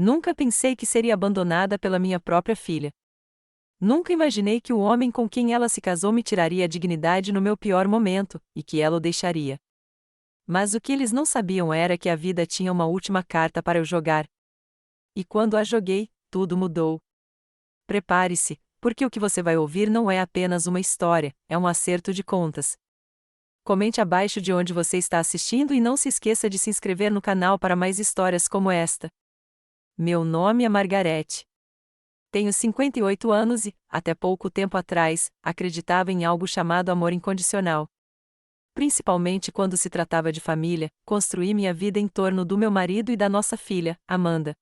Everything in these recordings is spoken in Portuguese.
Nunca pensei que seria abandonada pela minha própria filha. Nunca imaginei que o homem com quem ela se casou me tiraria a dignidade no meu pior momento, e que ela o deixaria. Mas o que eles não sabiam era que a vida tinha uma última carta para eu jogar. E quando a joguei, tudo mudou. Prepare-se, porque o que você vai ouvir não é apenas uma história, é um acerto de contas. Comente abaixo de onde você está assistindo e não se esqueça de se inscrever no canal para mais histórias como esta. Meu nome é Margarete. Tenho 58 anos e, até pouco tempo atrás, acreditava em algo chamado amor incondicional. Principalmente quando se tratava de família, construí minha vida em torno do meu marido e da nossa filha, Amanda.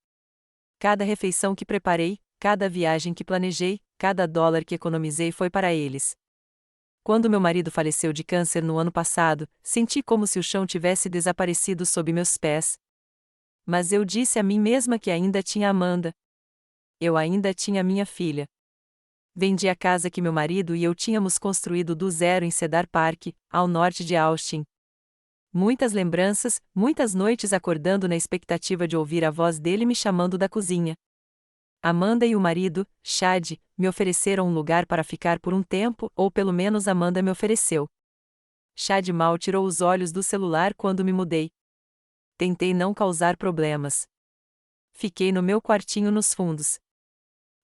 Cada refeição que preparei, cada viagem que planejei, cada dólar que economizei foi para eles. Quando meu marido faleceu de câncer no ano passado, senti como se o chão tivesse desaparecido sob meus pés. Mas eu disse a mim mesma que ainda tinha Amanda. Eu ainda tinha minha filha. Vendi a casa que meu marido e eu tínhamos construído do zero em Cedar Park, ao norte de Austin. Muitas lembranças, muitas noites acordando na expectativa de ouvir a voz dele me chamando da cozinha. Amanda e o marido, Chad, me ofereceram um lugar para ficar por um tempo, ou pelo menos Amanda me ofereceu. Chad mal tirou os olhos do celular quando me mudei. Tentei não causar problemas. Fiquei no meu quartinho nos fundos.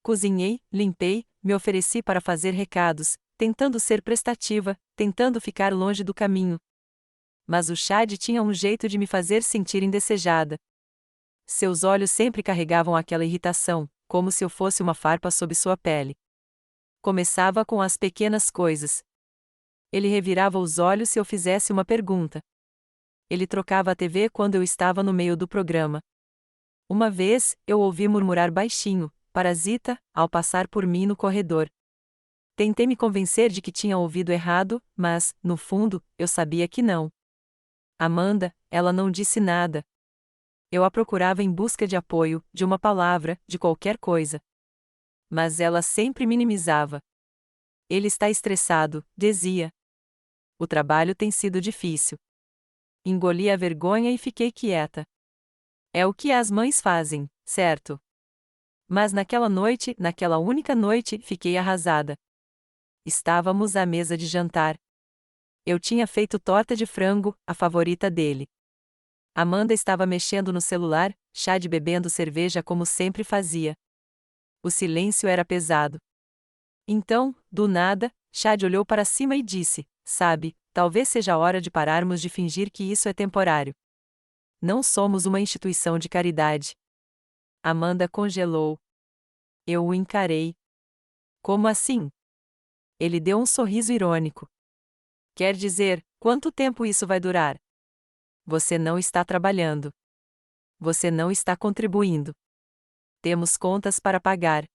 Cozinhei, limpei, me ofereci para fazer recados, tentando ser prestativa, tentando ficar longe do caminho. Mas o Chad tinha um jeito de me fazer sentir indesejada. Seus olhos sempre carregavam aquela irritação, como se eu fosse uma farpa sob sua pele. Começava com as pequenas coisas. Ele revirava os olhos se eu fizesse uma pergunta. Ele trocava a TV quando eu estava no meio do programa. Uma vez, eu ouvi murmurar baixinho, "Parasita", ao passar por mim no corredor. Tentei me convencer de que tinha ouvido errado, mas, no fundo, eu sabia que não. Amanda, ela não disse nada. Eu a procurava em busca de apoio, de uma palavra, de qualquer coisa. Mas ela sempre minimizava. Ele está estressado, dizia. O trabalho tem sido difícil. Engoli a vergonha e fiquei quieta. É o que as mães fazem, certo? Mas naquela noite, naquela única noite, fiquei arrasada. Estávamos à mesa de jantar. Eu tinha feito torta de frango, a favorita dele. Amanda estava mexendo no celular, Chad bebendo cerveja como sempre fazia. O silêncio era pesado. Então, do nada, Chad olhou para cima e disse: "Sabe, talvez seja a hora de pararmos de fingir que isso é temporário. Não somos uma instituição de caridade." Amanda congelou. Eu o encarei. Como assim? Ele deu um sorriso irônico. Quer dizer, quanto tempo isso vai durar? Você não está trabalhando. Você não está contribuindo. Temos contas para pagar.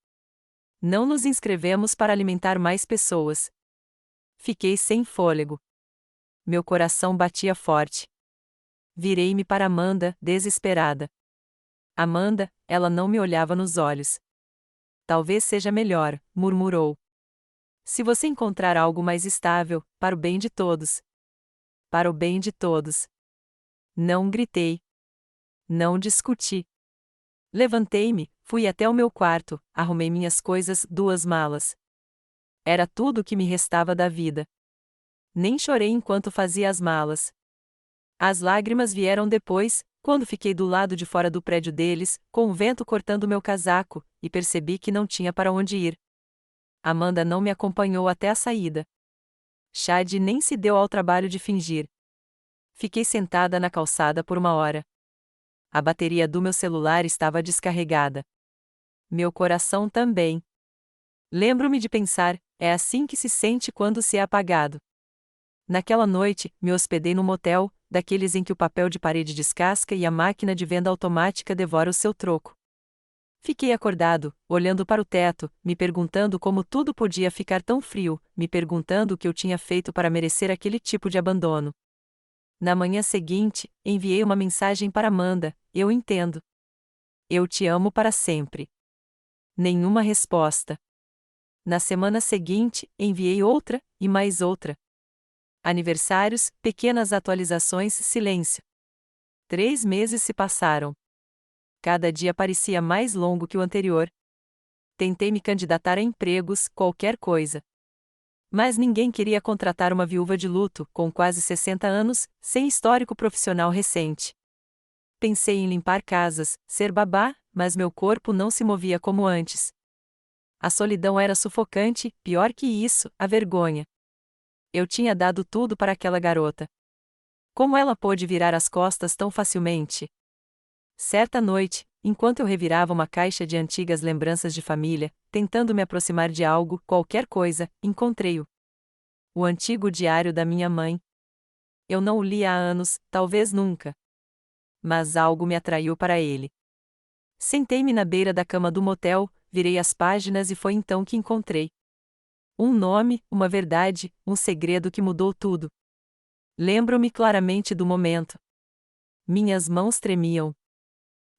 Não nos inscrevemos para alimentar mais pessoas. Fiquei sem fôlego. Meu coração batia forte. Virei-me para Amanda, desesperada. Amanda, ela não me olhava nos olhos. Talvez seja melhor, murmurou. Se você encontrar algo mais estável, para o bem de todos. Para o bem de todos. Não gritei. Não discuti. Levantei-me, fui até o meu quarto, arrumei minhas coisas, 2 malas. Era tudo o que me restava da vida. Nem chorei enquanto fazia as malas. As lágrimas vieram depois, quando fiquei do lado de fora do prédio deles, com o vento cortando meu casaco, e percebi que não tinha para onde ir. Amanda não me acompanhou até a saída. Chad nem se deu ao trabalho de fingir. Fiquei sentada na calçada por 1 hora. A bateria do meu celular estava descarregada. Meu coração também. Lembro-me de pensar, é assim que se sente quando se é apagado. Naquela noite, me hospedei num motel, daqueles em que o papel de parede descasca e a máquina de venda automática devora o seu troco. Fiquei acordado, olhando para o teto, me perguntando como tudo podia ficar tão frio, me perguntando o que eu tinha feito para merecer aquele tipo de abandono. Na manhã seguinte, enviei uma mensagem para Amanda: "Eu entendo. Eu te amo para sempre." Nenhuma resposta. Na semana seguinte, enviei outra, e mais outra. Aniversários, pequenas atualizações, silêncio. 3 meses se passaram. Cada dia parecia mais longo que o anterior. Tentei me candidatar a empregos, qualquer coisa. Mas ninguém queria contratar uma viúva de luto, com quase 60 anos, sem histórico profissional recente. Pensei em limpar casas, ser babá, mas meu corpo não se movia como antes. A solidão era sufocante, pior que isso, a vergonha. Eu tinha dado tudo para aquela garota. Como ela pôde virar as costas tão facilmente? Certa noite, enquanto eu revirava uma caixa de antigas lembranças de família, tentando me aproximar de algo, qualquer coisa, encontrei-o. O antigo diário da minha mãe. Eu não o li há anos, talvez nunca. Mas algo me atraiu para ele. Sentei-me na beira da cama do motel, virei as páginas e foi então que encontrei um nome, uma verdade, um segredo que mudou tudo. Lembro-me claramente do momento. Minhas mãos tremiam.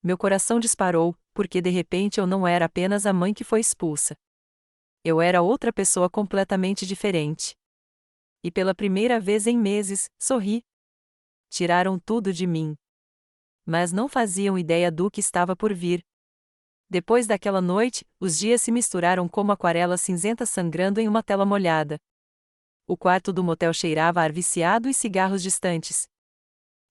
Meu coração disparou, porque de repente eu não era apenas a mãe que foi expulsa. Eu era outra pessoa completamente diferente. E pela primeira vez em meses, sorri. Tiraram tudo de mim. Mas não faziam ideia do que estava por vir. Depois daquela noite, os dias se misturaram como aquarelas cinzentas sangrando em uma tela molhada. O quarto do motel cheirava a ar viciado e cigarros distantes.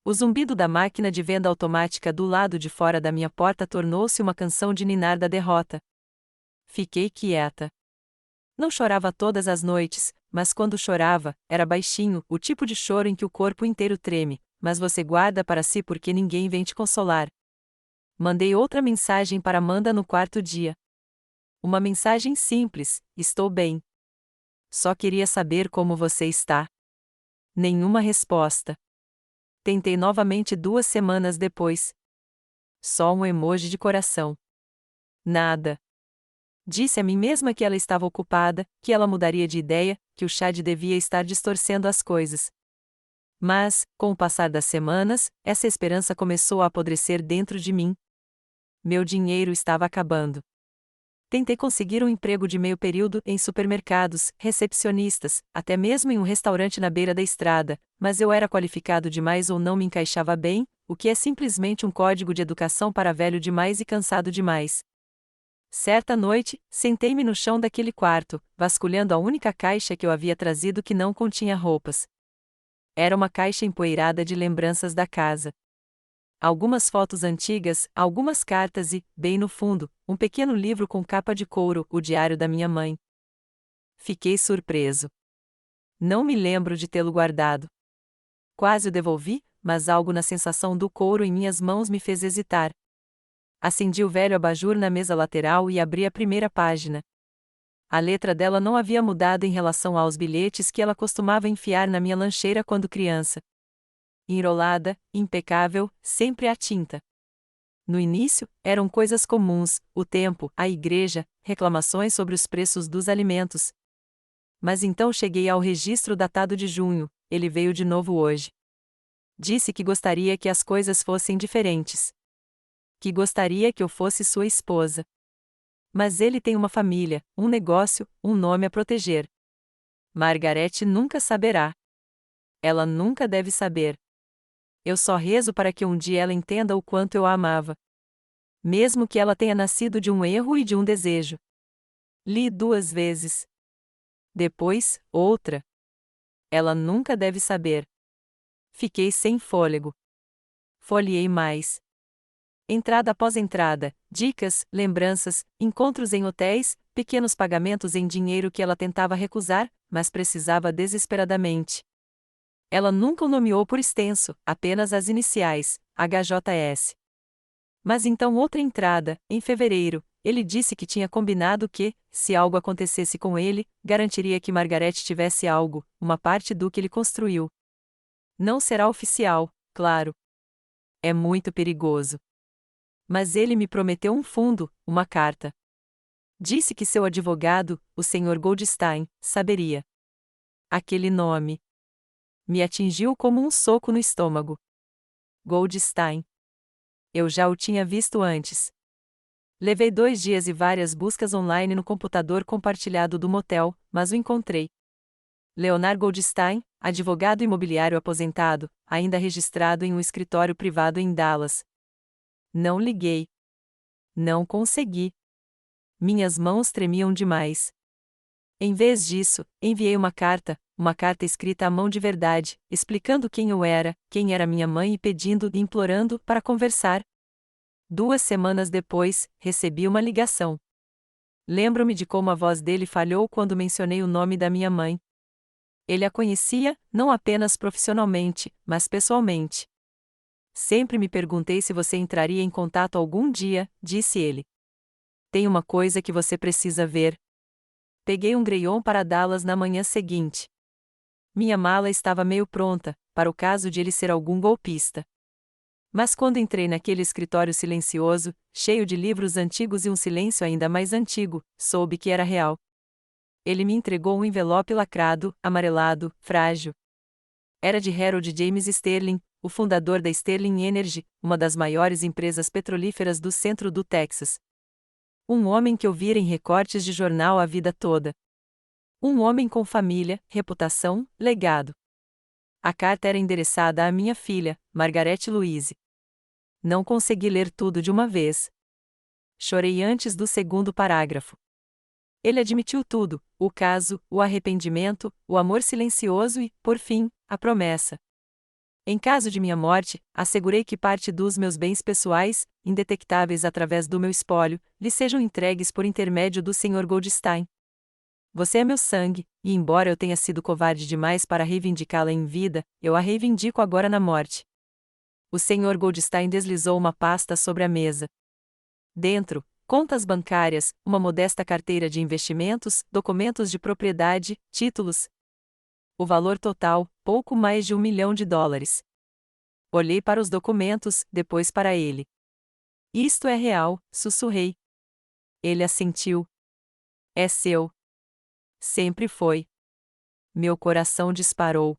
O zumbido da máquina de venda automática do lado de fora da minha porta tornou-se uma canção de ninar da derrota. Fiquei quieta. Não chorava todas as noites, mas quando chorava, era baixinho, o tipo de choro em que o corpo inteiro treme, mas você guarda para si porque ninguém vem te consolar. Mandei outra mensagem para Amanda no quarto dia. Uma mensagem simples: estou bem. Só queria saber como você está. Nenhuma resposta. Tentei novamente 2 semanas depois. Só um emoji de coração. Nada. Disse a mim mesma que ela estava ocupada, que ela mudaria de ideia, que o Chad devia estar distorcendo as coisas. Mas, com o passar das semanas, essa esperança começou a apodrecer dentro de mim. Meu dinheiro estava acabando. Tentei conseguir um emprego de meio período em supermercados, recepcionistas, até mesmo em um restaurante na beira da estrada, mas eu era qualificado demais ou não me encaixava bem, o que é simplesmente um código de educação para velho demais e cansado demais. Certa noite, sentei-me no chão daquele quarto, vasculhando a única caixa que eu havia trazido que não continha roupas. Era uma caixa empoeirada de lembranças da casa. Algumas fotos antigas, algumas cartas e, bem no fundo, um pequeno livro com capa de couro, o diário da minha mãe. Fiquei surpreso. Não me lembro de tê-lo guardado. Quase o devolvi, mas algo na sensação do couro em minhas mãos me fez hesitar. Acendi o velho abajur na mesa lateral e abri a primeira página. A letra dela não havia mudado em relação aos bilhetes que ela costumava enfiar na minha lancheira quando criança. Enrolada, impecável, sempre à tinta. No início, eram coisas comuns, o tempo, a igreja, reclamações sobre os preços dos alimentos. Mas então cheguei ao registro datado de junho, ele veio de novo hoje. Disse que gostaria que as coisas fossem diferentes. Que gostaria que eu fosse sua esposa. Mas ele tem uma família, um negócio, um nome a proteger. Margarete nunca saberá. Ela nunca deve saber. Eu só rezo para que um dia ela entenda o quanto eu a amava. Mesmo que ela tenha nascido de um erro e de um desejo. Li 2 vezes. Depois, outra. Ela nunca deve saber. Fiquei sem fôlego. Folheei mais. Entrada após entrada, dicas, lembranças, encontros em hotéis, pequenos pagamentos em dinheiro que ela tentava recusar, mas precisava desesperadamente. Ela nunca o nomeou por extenso, apenas as iniciais, HJS. Mas então outra entrada, em fevereiro, ele disse que tinha combinado que, se algo acontecesse com ele, garantiria que Margarete tivesse algo, uma parte do que ele construiu. Não será oficial, claro. É muito perigoso. Mas ele me prometeu um fundo, uma carta. Disse que seu advogado, o Sr. Goldstein, saberia. Aquele nome me atingiu como um soco no estômago. Goldstein. Eu já o tinha visto antes. Levei 2 dias e várias buscas online no computador compartilhado do motel, mas o encontrei. Leonard Goldstein, advogado imobiliário aposentado, ainda registrado em um escritório privado em Dallas. Não liguei. Não consegui. Minhas mãos tremiam demais. Em vez disso, enviei uma carta escrita à mão de verdade, explicando quem eu era, quem era minha mãe e pedindo e implorando para conversar. 2 semanas depois, recebi uma ligação. Lembro-me de como a voz dele falhou quando mencionei o nome da minha mãe. Ele a conhecia, não apenas profissionalmente, mas pessoalmente. Sempre me perguntei se você entraria em contato algum dia, disse ele. Tem uma coisa que você precisa ver. Peguei um Greyhound para Dallas na manhã seguinte. Minha mala estava meio pronta, para o caso de ele ser algum golpista. Mas quando entrei naquele escritório silencioso, cheio de livros antigos e um silêncio ainda mais antigo, soube que era real. Ele me entregou um envelope lacrado, amarelado, frágil. Era de Harold James Sterling, o fundador da Sterling Energy, uma das maiores empresas petrolíferas do centro do Texas. Um homem que eu vira em recortes de jornal a vida toda. Um homem com família, reputação, legado. A carta era endereçada à minha filha, Margarete Louise. Não consegui ler tudo de uma vez. Chorei antes do segundo parágrafo. Ele admitiu tudo: o caso, o arrependimento, o amor silencioso e, por fim, a promessa. Em caso de minha morte, assegurei que parte dos meus bens pessoais, indetectáveis através do meu espólio, lhe sejam entregues por intermédio do Sr. Goldstein. Você é meu sangue, e embora eu tenha sido covarde demais para reivindicá-la em vida, eu a reivindico agora na morte. O Sr. Goldstein deslizou uma pasta sobre a mesa. Dentro, contas bancárias, uma modesta carteira de investimentos, documentos de propriedade, títulos. O valor total, pouco mais de $1 milhão. Olhei para os documentos, depois para ele. Isto é real, sussurrei. Ele assentiu. É seu. Sempre foi. Meu coração disparou.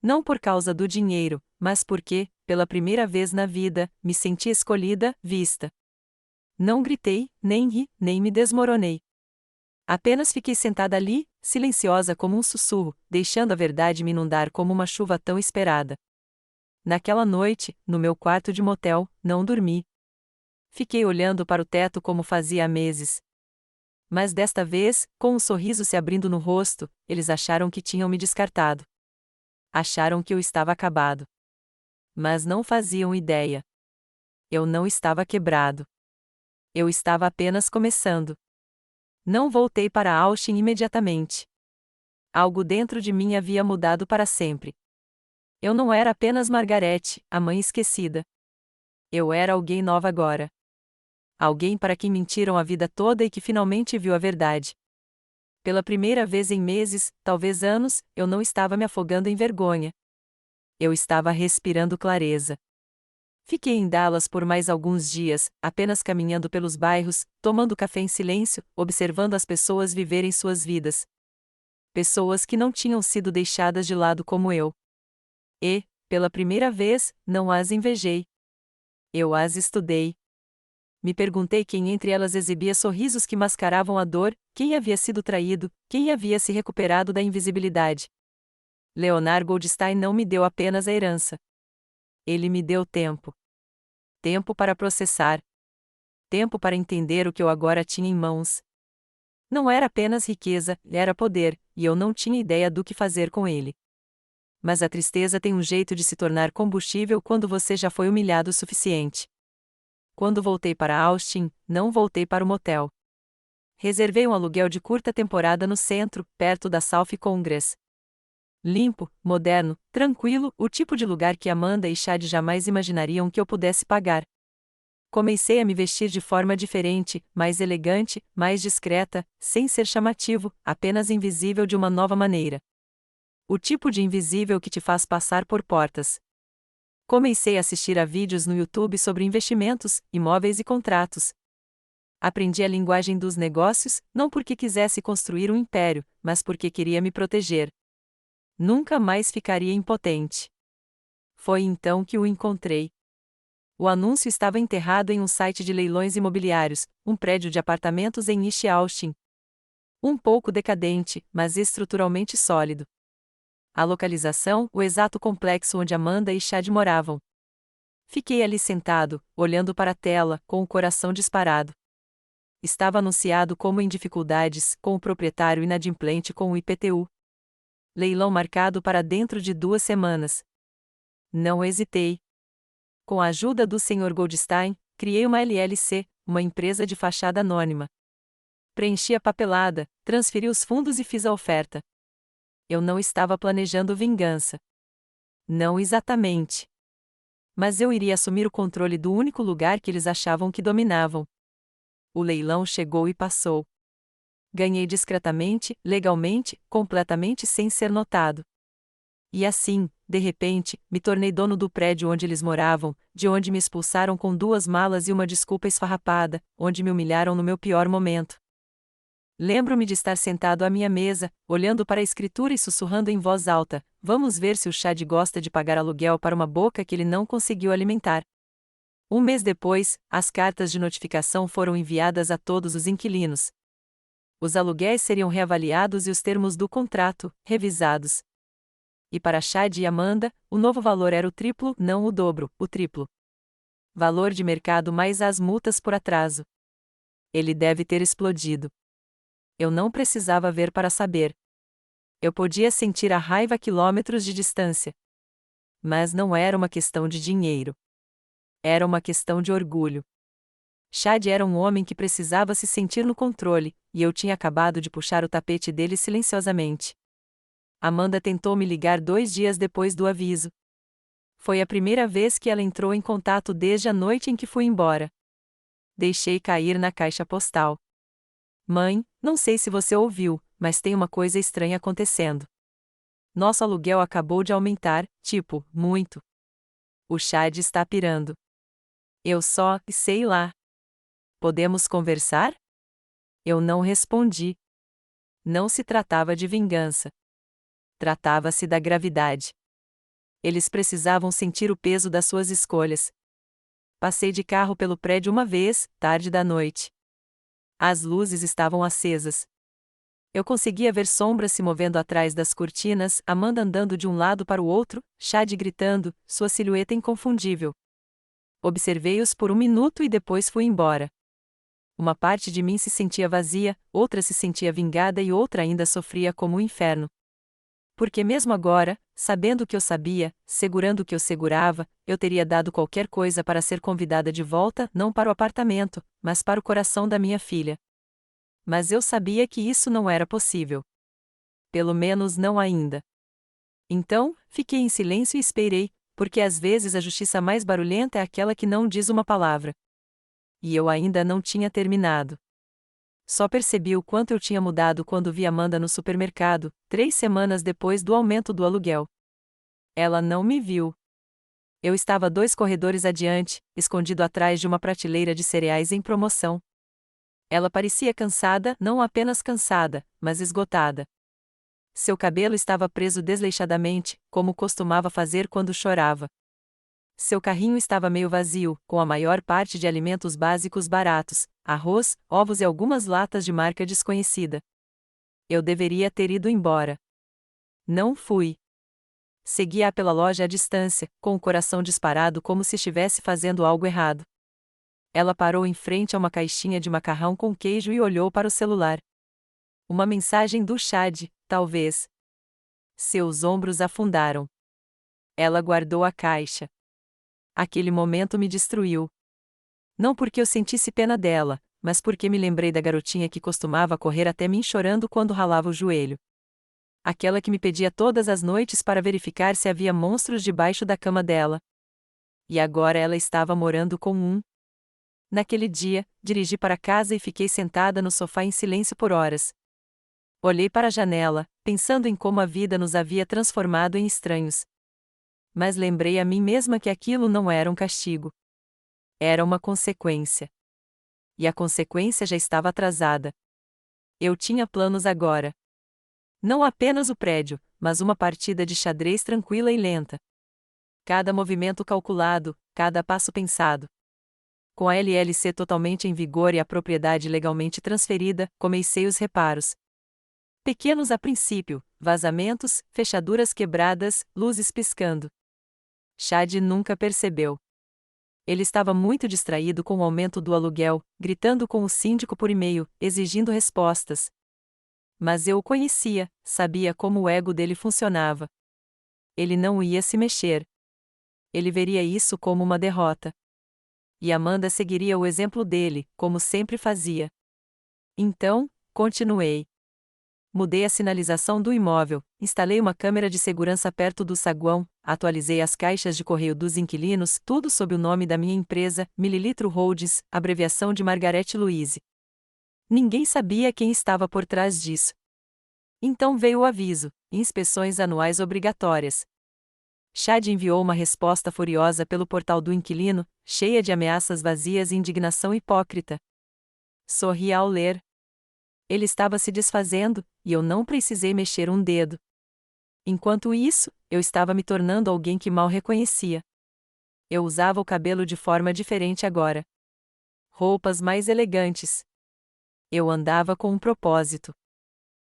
Não por causa do dinheiro, mas porque, pela primeira vez na vida, me senti escolhida, vista. Não gritei, nem ri, nem me desmoronei. Apenas fiquei sentada ali, silenciosa como um sussurro, deixando a verdade me inundar como uma chuva tão esperada. Naquela noite, no meu quarto de motel, não dormi. Fiquei olhando para o teto como fazia há meses. Mas desta vez, com um sorriso se abrindo no rosto, eles acharam que tinham me descartado. Acharam que eu estava acabado. Mas não faziam ideia. Eu não estava quebrado. Eu estava apenas começando. Não voltei para Austin imediatamente. Algo dentro de mim havia mudado para sempre. Eu não era apenas Margarete, a mãe esquecida. Eu era alguém nova agora. Alguém para quem mentiram a vida toda e que finalmente viu a verdade. Pela primeira vez em meses, talvez anos, eu não estava me afogando em vergonha. Eu estava respirando clareza. Fiquei em Dallas por mais alguns dias, apenas caminhando pelos bairros, tomando café em silêncio, observando as pessoas viverem suas vidas. Pessoas que não tinham sido deixadas de lado como eu. E, pela primeira vez, não as invejei. Eu as estudei. Me perguntei quem entre elas exibia sorrisos que mascaravam a dor, quem havia sido traído, quem havia se recuperado da invisibilidade. Leonard Goldstein não me deu apenas a herança. Ele me deu tempo. Tempo para processar. Tempo para entender o que eu agora tinha em mãos. Não era apenas riqueza, era poder, e eu não tinha ideia do que fazer com ele. Mas a tristeza tem um jeito de se tornar combustível quando você já foi humilhado o suficiente. Quando voltei para Austin, não voltei para o motel. Reservei um aluguel de curta temporada no centro, perto da South Congress. Limpo, moderno, tranquilo, o tipo de lugar que Amanda e Chad jamais imaginariam que eu pudesse pagar. Comecei a me vestir de forma diferente, mais elegante, mais discreta, sem ser chamativo, apenas invisível de uma nova maneira. O tipo de invisível que te faz passar por portas. Comecei a assistir a vídeos no YouTube sobre investimentos, imóveis e contratos. Aprendi a linguagem dos negócios, não porque quisesse construir um império, mas porque queria me proteger. Nunca mais ficaria impotente. Foi então que o encontrei. O anúncio estava enterrado em um site de leilões imobiliários, um prédio de apartamentos em East Austin. Um pouco decadente, mas estruturalmente sólido. A localização, o exato complexo onde Amanda e Chad moravam. Fiquei ali sentado, olhando para a tela, com o coração disparado. Estava anunciado como em dificuldades, com o proprietário inadimplente com o IPTU. Leilão marcado para dentro de 2 semanas. Não hesitei. Com a ajuda do Sr. Goldstein, criei uma LLC, uma empresa de fachada anônima. Preenchi a papelada, transferi os fundos e fiz a oferta. Eu não estava planejando vingança. Não exatamente. Mas eu iria assumir o controle do único lugar que eles achavam que dominavam. O leilão chegou e passou. Ganhei discretamente, legalmente, completamente sem ser notado. E assim, de repente, me tornei dono do prédio onde eles moravam, de onde me expulsaram com 2 malas e uma desculpa esfarrapada, onde me humilharam no meu pior momento. Lembro-me de estar sentado à minha mesa, olhando para a escritura e sussurrando em voz alta: vamos ver se o Chad gosta de pagar aluguel para uma boca que ele não conseguiu alimentar. 1 mês depois, as cartas de notificação foram enviadas a todos os inquilinos. Os aluguéis seriam reavaliados e os termos do contrato, revisados. E para Chad e Amanda, o novo valor era o triplo, não o dobro, o triplo. Valor de mercado mais as multas por atraso. Ele deve ter explodido. Eu não precisava ver para saber. Eu podia sentir a raiva a quilômetros de distância. Mas não era uma questão de dinheiro. Era uma questão de orgulho. Chad era um homem que precisava se sentir no controle, e eu tinha acabado de puxar o tapete dele silenciosamente. Amanda tentou me ligar 2 dias depois do aviso. Foi a primeira vez que ela entrou em contato desde a noite em que fui embora. Deixei cair na caixa postal. Mãe, não sei se você ouviu, mas tem uma coisa estranha acontecendo. Nosso aluguel acabou de aumentar, muito. O Chad está pirando. Eu só, sei lá. Podemos conversar? Eu não respondi. Não se tratava de vingança. Tratava-se da gravidade. Eles precisavam sentir o peso das suas escolhas. Passei de carro pelo prédio uma vez, tarde da noite. As luzes estavam acesas. Eu conseguia ver sombras se movendo atrás das cortinas, Amanda andando de um lado para o outro, Chad gritando, sua silhueta inconfundível. Observei-os por 1 minuto e depois fui embora. Uma parte de mim se sentia vazia, outra se sentia vingada e outra ainda sofria como um inferno. Porque mesmo agora, sabendo o que eu sabia, segurando o que eu segurava, eu teria dado qualquer coisa para ser convidada de volta, não para o apartamento, mas para o coração da minha filha. Mas eu sabia que isso não era possível. Pelo menos não ainda. Então, fiquei em silêncio e esperei, porque às vezes a justiça mais barulhenta é aquela que não diz uma palavra. E eu ainda não tinha terminado. Só percebi o quanto eu tinha mudado quando vi Amanda no supermercado, 3 semanas depois do aumento do aluguel. Ela não me viu. Eu estava 2 corredores adiante, escondido atrás de uma prateleira de cereais em promoção. Ela parecia cansada, não apenas cansada, mas esgotada. Seu cabelo estava preso desleixadamente, como costumava fazer quando chorava. Seu carrinho estava meio vazio, com a maior parte de alimentos básicos baratos, arroz, ovos e algumas latas de marca desconhecida. Eu deveria ter ido embora. Não fui. Segui-a pela loja à distância, com o coração disparado como se estivesse fazendo algo errado. Ela parou em frente a uma caixinha de macarrão com queijo e olhou para o celular. Uma mensagem do Chad, talvez. Seus ombros afundaram. Ela guardou a caixa. Aquele momento me destruiu. Não porque eu sentisse pena dela, mas porque me lembrei da garotinha que costumava correr até mim chorando quando ralava o joelho. Aquela que me pedia todas as noites para verificar se havia monstros debaixo da cama dela. E agora ela estava morando com um. Naquele dia, dirigi para casa e fiquei sentada no sofá em silêncio por horas. Olhei para a janela, pensando em como a vida nos havia transformado em estranhos. Mas lembrei a mim mesma que aquilo não era um castigo. Era uma consequência. E a consequência já estava atrasada. Eu tinha planos agora. Não apenas o prédio, mas uma partida de xadrez tranquila e lenta. Cada movimento calculado, cada passo pensado. Com a LLC totalmente em vigor e a propriedade legalmente transferida, comecei os reparos. Pequenos a princípio, vazamentos, fechaduras quebradas, luzes piscando. Chad nunca percebeu. Ele estava muito distraído com o aumento do aluguel, gritando com o síndico por e-mail, exigindo respostas. Mas eu o conhecia, sabia como o ego dele funcionava. Ele não ia se mexer. Ele veria isso como uma derrota. E Amanda seguiria o exemplo dele, como sempre fazia. Então, continuei. Mudei a sinalização do imóvel, instalei uma câmera de segurança perto do saguão, atualizei as caixas de correio dos inquilinos, tudo sob o nome da minha empresa, Mililitro Holdings, abreviação de Margarete Louise. Ninguém sabia quem estava por trás disso. Então veio o aviso: inspeções anuais obrigatórias. Chad enviou uma resposta furiosa pelo portal do inquilino, cheia de ameaças vazias e indignação hipócrita. Sorri ao ler. Ele estava se desfazendo, e eu não precisei mexer um dedo. Enquanto isso, eu estava me tornando alguém que mal reconhecia. Eu usava o cabelo de forma diferente agora. Roupas mais elegantes. Eu andava com um propósito.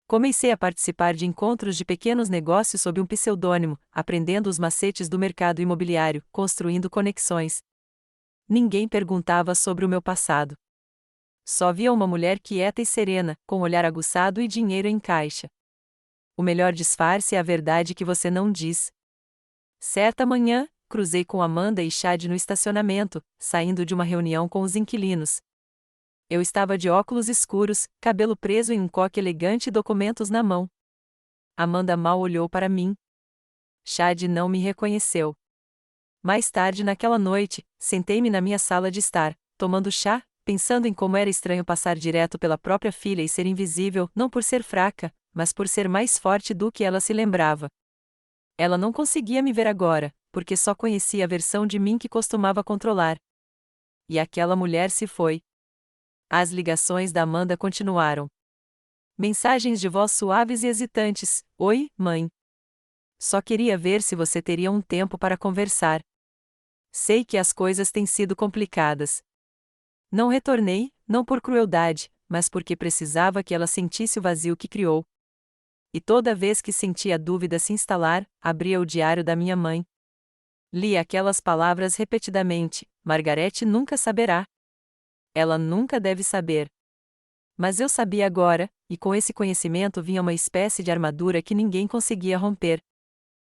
Comecei a participar de encontros de pequenos negócios sob um pseudônimo, aprendendo os macetes do mercado imobiliário, construindo conexões. Ninguém perguntava sobre o meu passado. Só via uma mulher quieta e serena, com olhar aguçado e dinheiro em caixa. O melhor disfarce é a verdade que você não diz. Certa manhã, cruzei com Amanda e Chad no estacionamento, saindo de uma reunião com os inquilinos. Eu estava de óculos escuros, cabelo preso em um coque elegante e documentos na mão. Amanda mal olhou para mim. Chad não me reconheceu. Mais tarde naquela noite, sentei-me na minha sala de estar, tomando chá, pensando em como era estranho passar direto pela própria filha e ser invisível, não por ser fraca, mas por ser mais forte do que ela se lembrava. Ela não conseguia me ver agora, porque só conhecia a versão de mim que costumava controlar. E aquela mulher se foi. As ligações da Amanda continuaram. Mensagens de voz suaves e hesitantes: "Oi, mãe. Só queria ver se você teria um tempo para conversar. Sei que as coisas têm sido complicadas." Não retornei, não por crueldade, mas porque precisava que ela sentisse o vazio que criou. E toda vez que sentia a dúvida se instalar, abria o diário da minha mãe. Li aquelas palavras repetidamente: "Margarete nunca saberá. Ela nunca deve saber." Mas eu sabia agora, e com esse conhecimento vinha uma espécie de armadura que ninguém conseguia romper.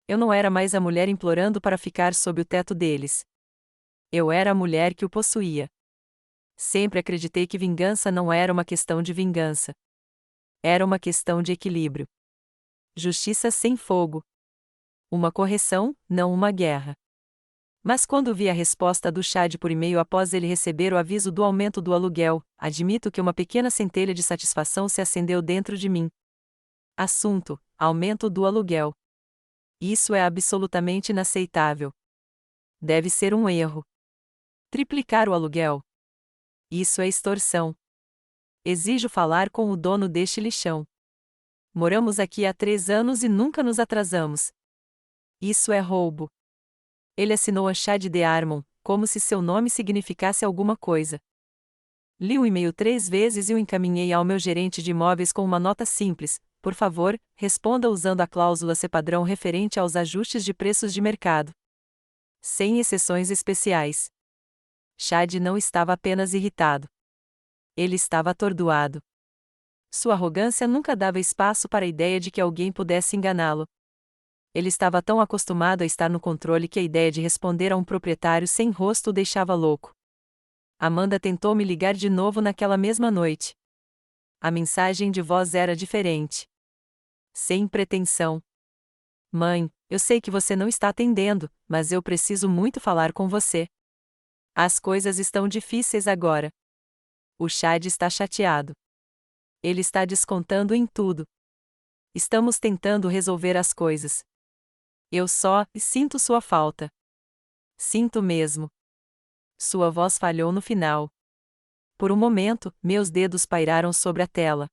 Eu não era mais a mulher implorando para ficar sob o teto deles. Eu era a mulher que o possuía. Sempre acreditei que vingança não era uma questão de vingança. Era uma questão de equilíbrio. Justiça sem fogo. Uma correção, não uma guerra. Mas quando vi a resposta do Chad por e-mail após ele receber o aviso do aumento do aluguel, admito que uma pequena centelha de satisfação se acendeu dentro de mim. Assunto: aumento do aluguel. Isso é absolutamente inaceitável. Deve ser um erro. Triplicar o aluguel. Isso é extorsão. Exijo falar com o dono deste lixão. Moramos aqui há 3 anos e nunca nos atrasamos. Isso é roubo. Ele assinou a Chad de Armon, como se seu nome significasse alguma coisa. Li o e-mail 3 vezes e o encaminhei ao meu gerente de imóveis com uma nota simples: "Por favor, responda usando a cláusula C padrão referente aos ajustes de preços de mercado. Sem exceções especiais." Chad não estava apenas irritado. Ele estava atordoado. Sua arrogância nunca dava espaço para a ideia de que alguém pudesse enganá-lo. Ele estava tão acostumado a estar no controle que a ideia de responder a um proprietário sem rosto o deixava louco. Amanda tentou me ligar de novo naquela mesma noite. A mensagem de voz era diferente. Sem pretensão. "Mãe, eu sei que você não está atendendo, mas eu preciso muito falar com você. As coisas estão difíceis agora. O Chad está chateado. Ele está descontando em tudo. Estamos tentando resolver as coisas. Eu só sinto sua falta. Sinto mesmo." Sua voz falhou no final. Por um momento, meus dedos pairaram sobre a tela.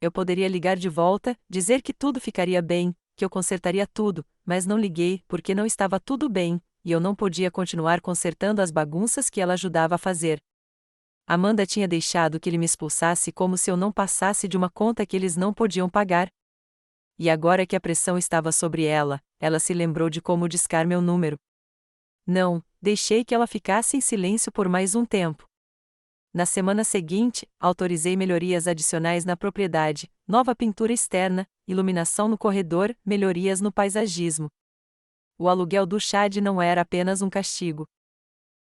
Eu poderia ligar de volta, dizer que tudo ficaria bem, que eu consertaria tudo, mas não liguei porque não estava tudo bem, e eu não podia continuar consertando as bagunças que ela ajudava a fazer. Amanda tinha deixado que ele me expulsasse como se eu não passasse de uma conta que eles não podiam pagar. E agora que a pressão estava sobre ela, ela se lembrou de como discar meu número. Não, deixei que ela ficasse em silêncio por mais um tempo. Na semana seguinte, autorizei melhorias adicionais na propriedade, nova pintura externa, iluminação no corredor, melhorias no paisagismo. O aluguel do Chad não era apenas um castigo.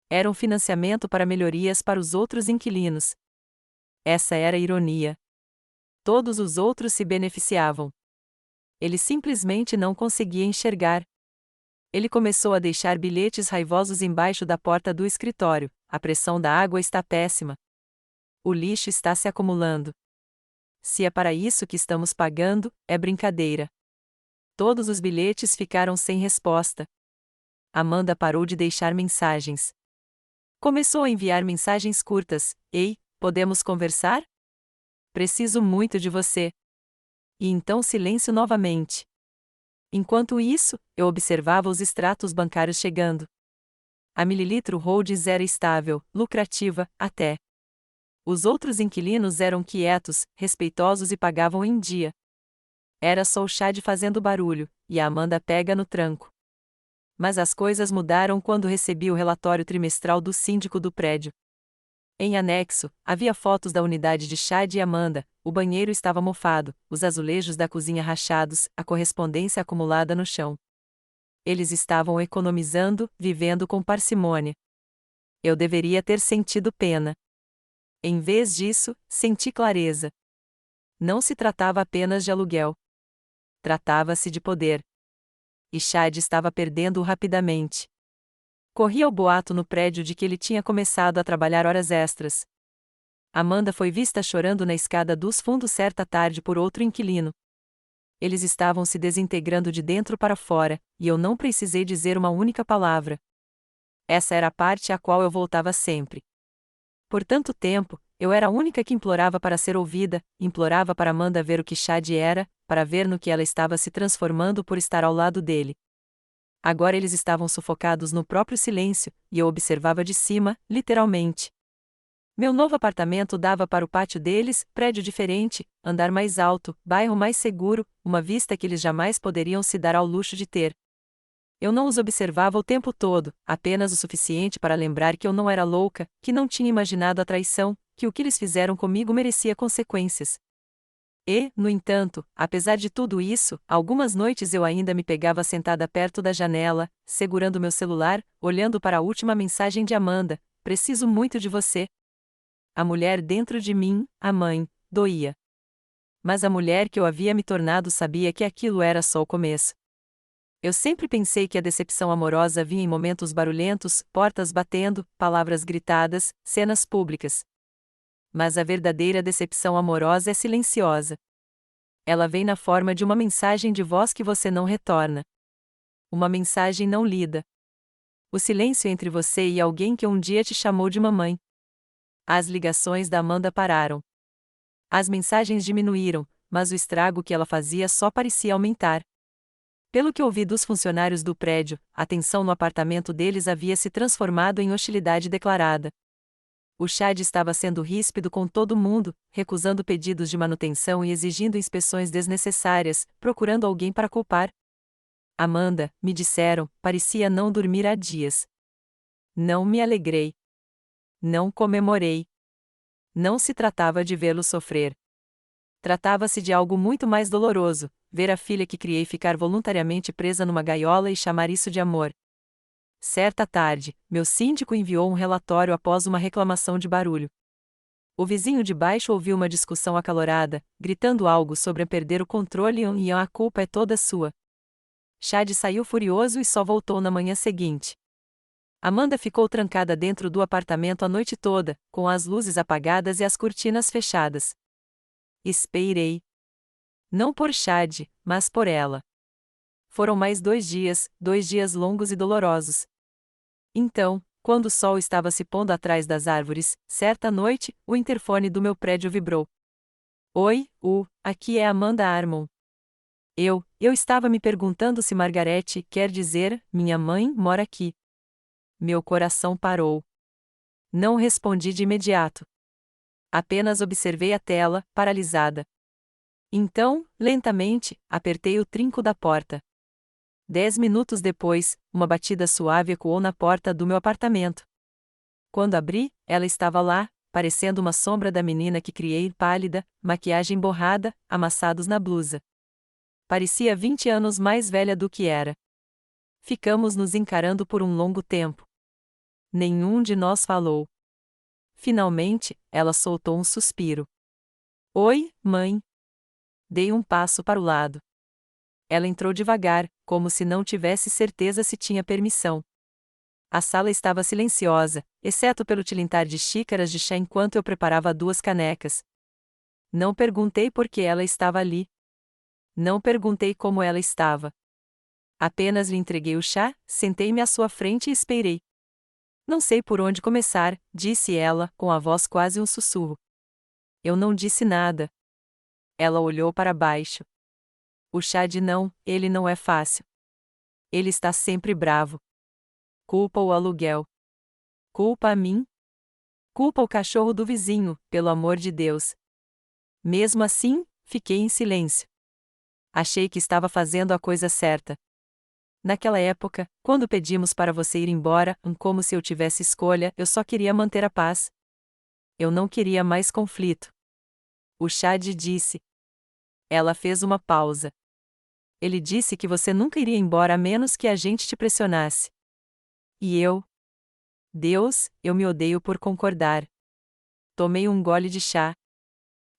Era um financiamento para melhorias para os outros inquilinos. Essa era a ironia. Todos os outros se beneficiavam. Ele simplesmente não conseguia enxergar. Ele começou a deixar bilhetes raivosos embaixo da porta do escritório. A pressão da água está péssima. O lixo está se acumulando. Se é para isso que estamos pagando, é brincadeira. Todos os bilhetes ficaram sem resposta. Amanda parou de deixar mensagens. Começou a enviar mensagens curtas. Ei, podemos conversar? Preciso muito de você. E então silêncio novamente. Enquanto isso, eu observava os extratos bancários chegando. A Mililitro Holdings era estável, lucrativa, até. Os outros inquilinos eram quietos, respeitosos e pagavam em dia. Era só o Chad fazendo barulho, e a Amanda pega no tranco. Mas as coisas mudaram quando recebi o relatório trimestral do síndico do prédio. Em anexo, havia fotos da unidade de Chad e Amanda, o banheiro estava mofado, os azulejos da cozinha rachados, a correspondência acumulada no chão. Eles estavam economizando, vivendo com parcimônia. Eu deveria ter sentido pena. Em vez disso, senti clareza. Não se tratava apenas de aluguel. Tratava-se de poder. E Chad estava perdendo-o rapidamente. Corria o boato no prédio de que ele tinha começado a trabalhar horas extras. Amanda foi vista chorando na escada dos fundos certa tarde por outro inquilino. Eles estavam se desintegrando de dentro para fora, e eu não precisei dizer uma única palavra. Essa era a parte à qual eu voltava sempre. Por tanto tempo, eu era a única que implorava para ser ouvida, implorava para Amanda ver o que Chad era, para ver no que ela estava se transformando por estar ao lado dele. Agora eles estavam sufocados no próprio silêncio, e eu observava de cima, literalmente. Meu novo apartamento dava para o pátio deles, prédio diferente, andar mais alto, bairro mais seguro, uma vista que eles jamais poderiam se dar ao luxo de ter. Eu não os observava o tempo todo, apenas o suficiente para lembrar que eu não era louca, que não tinha imaginado a traição, que o que eles fizeram comigo merecia consequências. E, no entanto, apesar de tudo isso, algumas noites eu ainda me pegava sentada perto da janela, segurando meu celular, olhando para a última mensagem de Amanda: preciso muito de você. A mulher dentro de mim, a mãe, doía. Mas a mulher que eu havia me tornado sabia que aquilo era só o começo. Eu sempre pensei que a decepção amorosa vinha em momentos barulhentos, portas batendo, palavras gritadas, cenas públicas. Mas a verdadeira decepção amorosa é silenciosa. Ela vem na forma de uma mensagem de voz que você não retorna. Uma mensagem não lida. O silêncio entre você e alguém que um dia te chamou de mamãe. As ligações da Amanda pararam. As mensagens diminuíram, mas o estrago que ela fazia só parecia aumentar. Pelo que ouvi dos funcionários do prédio, a tensão no apartamento deles havia se transformado em hostilidade declarada. O Chad estava sendo ríspido com todo mundo, recusando pedidos de manutenção e exigindo inspeções desnecessárias, procurando alguém para culpar. Amanda, me disseram, parecia não dormir há dias. Não me alegrei. Não comemorei. Não se tratava de vê-lo sofrer. Tratava-se de algo muito mais doloroso, ver a filha que criei ficar voluntariamente presa numa gaiola e chamar isso de amor. Certa tarde, meu síndico enviou um relatório após uma reclamação de barulho. O vizinho de baixo ouviu uma discussão acalorada, gritando algo sobre perder o controle e a culpa é toda sua. Chad saiu furioso e só voltou na manhã seguinte. Amanda ficou trancada dentro do apartamento a noite toda, com as luzes apagadas e as cortinas fechadas. Esperei. Não por Chad, mas por ela. Foram mais 2 dias longos e dolorosos. Então, quando o sol estava se pondo atrás das árvores, certa noite, o interfone do meu prédio vibrou. Oi, aqui é Amanda Armon. Eu estava me perguntando se Margarete, quer dizer, minha mãe, mora aqui. Meu coração parou. Não respondi de imediato. Apenas observei a tela, paralisada. Então, lentamente, apertei o trinco da porta. 10 minutos depois, uma batida suave ecoou na porta do meu apartamento. Quando abri, ela estava lá, parecendo uma sombra da menina que criei, pálida, maquiagem borrada, amassados na blusa. Parecia 20 anos mais velha do que era. Ficamos nos encarando por um longo tempo. Nenhum de nós falou. Finalmente, ela soltou um suspiro. Oi, mãe. Dei um passo para o lado. Ela entrou devagar, como se não tivesse certeza se tinha permissão. A sala estava silenciosa, exceto pelo tilintar de xícaras de chá enquanto eu preparava 2 canecas. Não perguntei por que ela estava ali. Não perguntei como ela estava. Apenas lhe entreguei o chá, sentei-me à sua frente e esperei. Não sei por onde começar, disse ela, com a voz quase um sussurro. Eu não disse nada. Ela olhou para baixo. O Chad não, ele não é fácil. Ele está sempre bravo. Culpa o aluguel. Culpa a mim? Culpa o cachorro do vizinho, pelo amor de Deus. Mesmo assim, fiquei em silêncio. Achei que estava fazendo a coisa certa. Naquela época, quando pedimos para você ir embora, como se eu tivesse escolha, eu só queria manter a paz. Eu não queria mais conflito. O Chad disse. Ela fez uma pausa. Ele disse que você nunca iria embora a menos que a gente te pressionasse. E eu? Deus, eu me odeio por concordar. Tomei um gole de chá.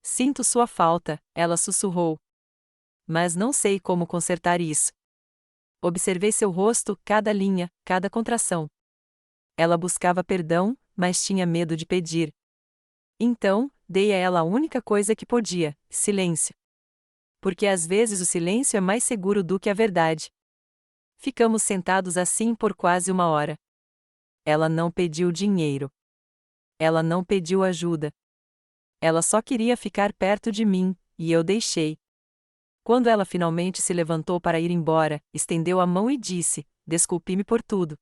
Sinto sua falta, ela sussurrou. Mas não sei como consertar isso. Observei seu rosto, cada linha, cada contração. Ela buscava perdão, mas tinha medo de pedir. Então, dei a ela a única coisa que podia: silêncio. Porque às vezes o silêncio é mais seguro do que a verdade. Ficamos sentados assim por quase 1 hora. Ela não pediu dinheiro. Ela não pediu ajuda. Ela só queria ficar perto de mim, e eu deixei. Quando ela finalmente se levantou para ir embora, estendeu a mão e disse: desculpe-me por tudo.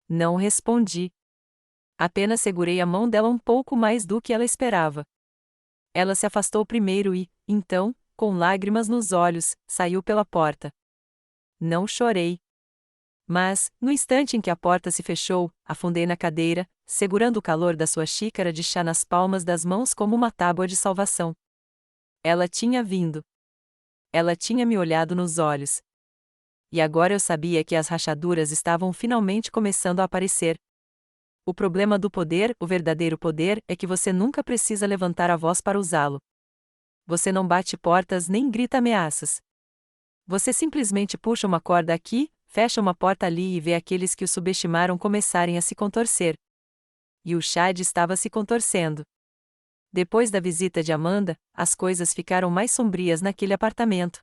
Não respondi. Apenas segurei a mão dela um pouco mais do que ela esperava. Ela se afastou primeiro e, então, com lágrimas nos olhos, saiu pela porta. Não chorei. Mas, no instante em que a porta se fechou, afundei na cadeira, segurando o calor da sua xícara de chá nas palmas das mãos como uma tábua de salvação. Ela tinha vindo. Ela tinha me olhado nos olhos. E agora eu sabia que as rachaduras estavam finalmente começando a aparecer. O problema do poder, o verdadeiro poder, é que você nunca precisa levantar a voz para usá-lo. Você não bate portas nem grita ameaças. Você simplesmente puxa uma corda aqui, fecha uma porta ali e vê aqueles que o subestimaram começarem a se contorcer. E o Chad estava se contorcendo. Depois da visita de Amanda, as coisas ficaram mais sombrias naquele apartamento.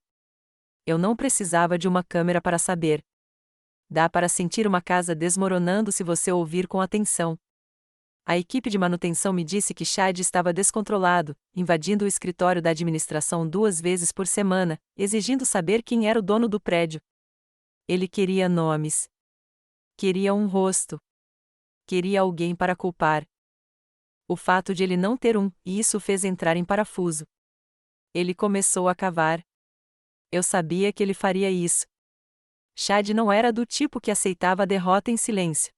Eu não precisava de uma câmera para saber. Dá para sentir uma casa desmoronando se você ouvir com atenção. A equipe de manutenção me disse que Chad estava descontrolado, invadindo o escritório da administração 2 vezes por semana, exigindo saber quem era o dono do prédio. Ele queria nomes. Queria um rosto. Queria alguém para culpar. O fato de ele não ter e isso o fez entrar em parafuso. Ele começou a cavar. Eu sabia que ele faria isso. Chad não era do tipo que aceitava a derrota em silêncio.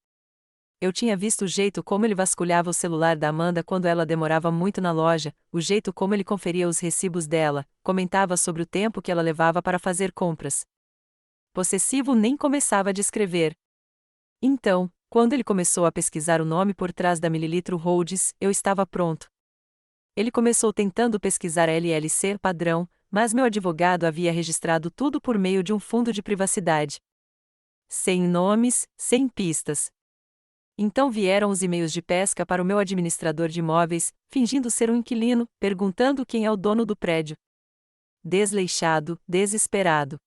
Eu tinha visto o jeito como ele vasculhava o celular da Amanda quando ela demorava muito na loja, o jeito como ele conferia os recibos dela, comentava sobre o tempo que ela levava para fazer compras. Possessivo nem começava a descrever. Então, quando ele começou a pesquisar o nome por trás da Mililitro Holdings, eu estava pronto. Ele começou tentando pesquisar a LLC padrão, mas meu advogado havia registrado tudo por meio de um fundo de privacidade. Sem nomes, sem pistas. Então vieram os e-mails de pesca para o meu administrador de imóveis, fingindo ser um inquilino, perguntando quem é o dono do prédio. Desleixado, desesperado.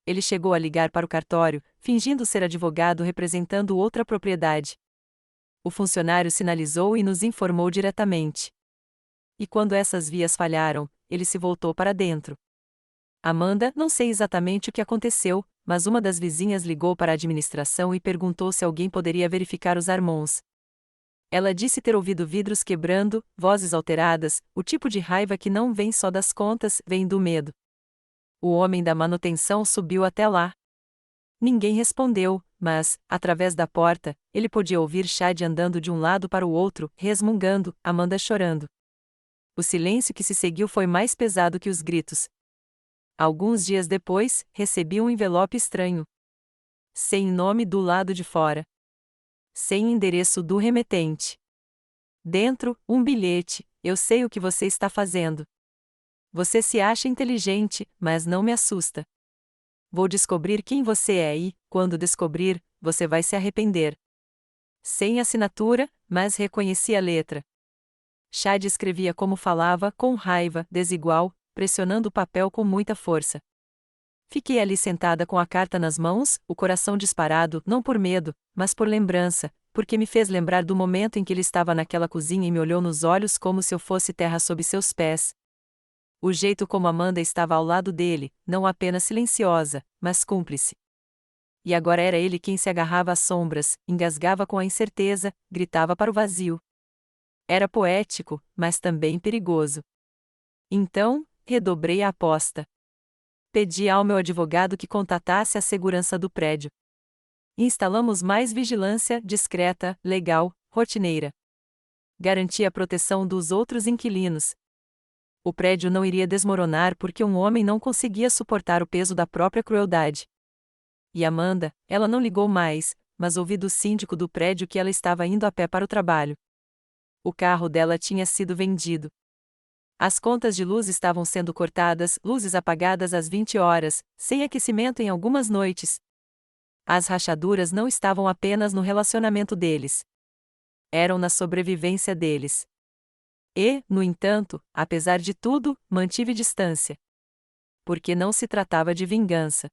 Ele chegou a ligar para o cartório, fingindo ser advogado representando outra propriedade. O funcionário sinalizou e nos informou diretamente. E quando essas vias falharam, ele se voltou para dentro. Amanda, não sei exatamente o que aconteceu, mas uma das vizinhas ligou para a administração e perguntou se alguém poderia verificar os armons. Ela disse ter ouvido vidros quebrando, vozes alteradas, o tipo de raiva que não vem só das contas, vem do medo. O homem da manutenção subiu até lá. Ninguém respondeu, mas, através da porta, ele podia ouvir Chad andando de um lado para o outro, resmungando, Amanda chorando. O silêncio que se seguiu foi mais pesado que os gritos. Alguns dias depois, recebi um envelope estranho. Sem nome do lado de fora. Sem endereço do remetente. Dentro, um bilhete: eu sei o que você está fazendo. Você se acha inteligente, mas não me assusta. Vou descobrir quem você é e, quando descobrir, você vai se arrepender. Sem assinatura, mas reconheci a letra. Chad escrevia como falava, com raiva, desigual, pressionando o papel com muita força. Fiquei ali sentada com a carta nas mãos, o coração disparado, não por medo, mas por lembrança, porque me fez lembrar do momento em que ele estava naquela cozinha e me olhou nos olhos como se eu fosse terra sob seus pés. O jeito como Amanda estava ao lado dele, não apenas silenciosa, mas cúmplice. E agora era ele quem se agarrava às sombras, engasgava com a incerteza, gritava para o vazio. Era poético, mas também perigoso. Então, redobrei a aposta. Pedi ao meu advogado que contatasse a segurança do prédio. Instalamos mais vigilância, discreta, legal, rotineira. Garantia a proteção dos outros inquilinos. O prédio não iria desmoronar porque um homem não conseguia suportar o peso da própria crueldade. E Amanda, ela não ligou mais, mas ouvi do síndico do prédio que ela estava indo a pé para o trabalho. O carro dela tinha sido vendido. As contas de luz estavam sendo cortadas, luzes apagadas às 20 horas, sem aquecimento em algumas noites. As rachaduras não estavam apenas no relacionamento deles. Eram na sobrevivência deles. E, no entanto, apesar de tudo, mantive distância. Porque não se tratava de vingança.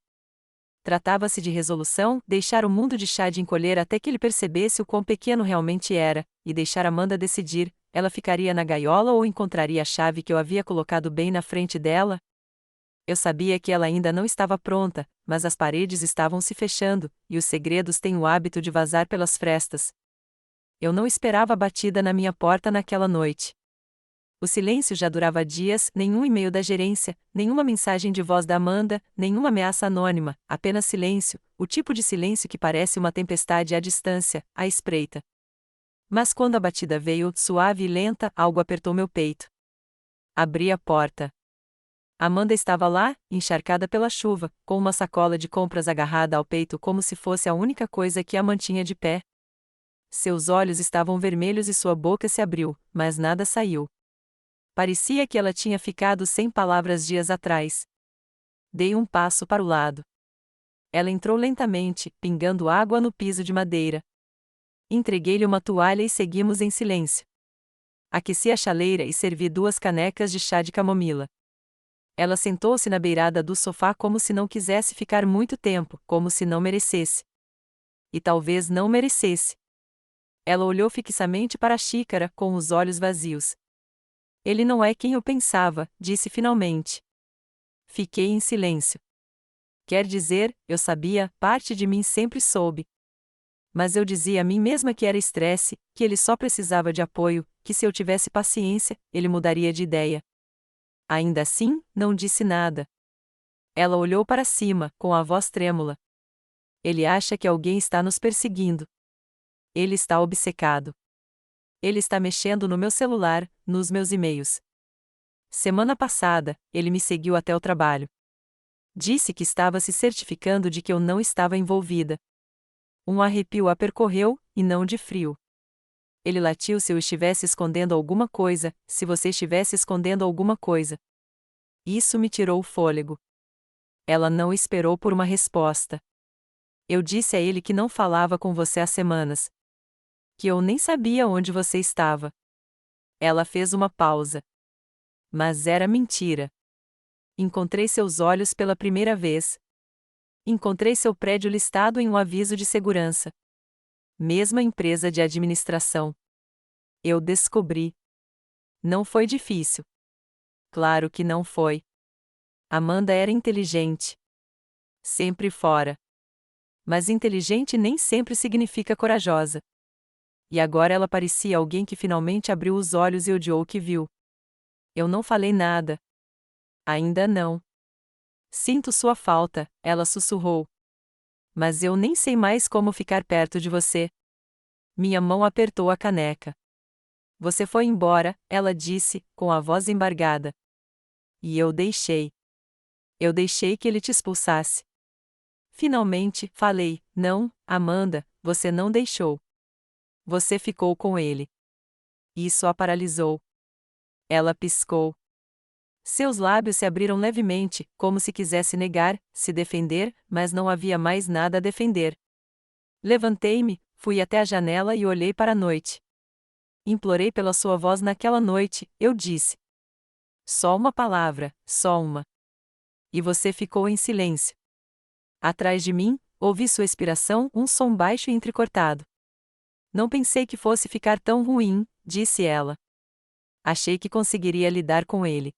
Tratava-se de resolução, deixar o mundo de Chad encolher até que ele percebesse o quão pequeno realmente era, e deixar Amanda decidir, ela ficaria na gaiola ou encontraria a chave que eu havia colocado bem na frente dela? Eu sabia que ela ainda não estava pronta, mas as paredes estavam se fechando, e os segredos têm o hábito de vazar pelas frestas. Eu não esperava a batida na minha porta naquela noite. O silêncio já durava dias, nenhum e-mail da gerência, nenhuma mensagem de voz da Amanda, nenhuma ameaça anônima, apenas silêncio, o tipo de silêncio que parece uma tempestade à distância, à espreita. Mas quando a batida veio, suave e lenta, algo apertou meu peito. Abri a porta. Amanda estava lá, encharcada pela chuva, com uma sacola de compras agarrada ao peito como se fosse a única coisa que a mantinha de pé. Seus olhos estavam vermelhos e sua boca se abriu, mas nada saiu. Parecia que ela tinha ficado sem palavras dias atrás. Dei um passo para o lado. Ela entrou lentamente, pingando água no piso de madeira. Entreguei-lhe uma toalha e seguimos em silêncio. Aqueci a chaleira e servi 2 canecas de chá de camomila. Ela sentou-se na beirada do sofá como se não quisesse ficar muito tempo, como se não merecesse. E talvez não merecesse. Ela olhou fixamente para a xícara, com os olhos vazios. Ele não é quem eu pensava, disse finalmente. Fiquei em silêncio. Quer dizer, eu sabia, parte de mim sempre soube. Mas eu dizia a mim mesma que era estresse, que ele só precisava de apoio, que se eu tivesse paciência, ele mudaria de ideia. Ainda assim, não disse nada. Ela olhou para cima, com a voz trêmula. Ele acha que alguém está nos perseguindo. Ele está obcecado. Ele está mexendo no meu celular, nos meus e-mails. Semana passada, ele me seguiu até o trabalho. Disse que estava se certificando de que eu não estava envolvida. Um arrepio a percorreu, e não de frio. Ele latiu se eu estivesse escondendo alguma coisa, se você estivesse escondendo alguma coisa. Isso me tirou o fôlego. Ela não esperou por uma resposta. Eu disse a ele que não falava com você há semanas. Que eu nem sabia onde você estava. Ela fez uma pausa. Mas era mentira. Encontrei seus olhos pela primeira vez. Encontrei seu prédio listado em um aviso de segurança. Mesma empresa de administração. Eu descobri. Não foi difícil. Claro que não foi. Amanda era inteligente. Sempre fora. Mas inteligente nem sempre significa corajosa. E agora ela parecia alguém que finalmente abriu os olhos e odiou o que viu. Eu não falei nada. Ainda não. Sinto sua falta, ela sussurrou. Mas eu nem sei mais como ficar perto de você. Minha mão apertou a caneca. Você foi embora, ela disse, com a voz embargada. E eu deixei. Eu deixei que ele te expulsasse. Finalmente, falei, não, Amanda, você não deixou. Você ficou com ele. Isso a paralisou. Ela piscou. Seus lábios se abriram levemente, como se quisesse negar, se defender, mas não havia mais nada a defender. Levantei-me, fui até a janela e olhei para a noite. Implorei pela sua voz naquela noite, eu disse. Só uma palavra, só uma. E você ficou em silêncio. Atrás de mim, ouvi sua expiração, um som baixo e entrecortado. Não pensei que fosse ficar tão ruim, disse ela. Achei que conseguiria lidar com ele.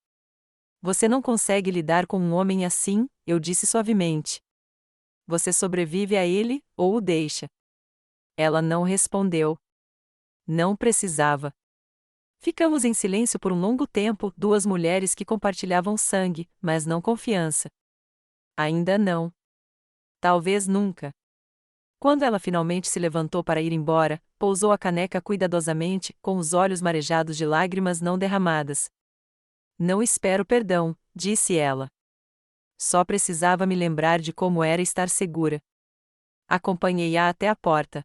Você não consegue lidar com um homem assim, eu disse suavemente. Você sobrevive a ele, ou o deixa. Ela não respondeu. Não precisava. Ficamos em silêncio por um longo tempo, duas mulheres que compartilhavam sangue, mas não confiança. Ainda não. Talvez nunca. Quando ela finalmente se levantou para ir embora, pousou a caneca cuidadosamente, com os olhos marejados de lágrimas não derramadas. Não espero perdão, disse ela. Só precisava me lembrar de como era estar segura. Acompanhei-a até a porta.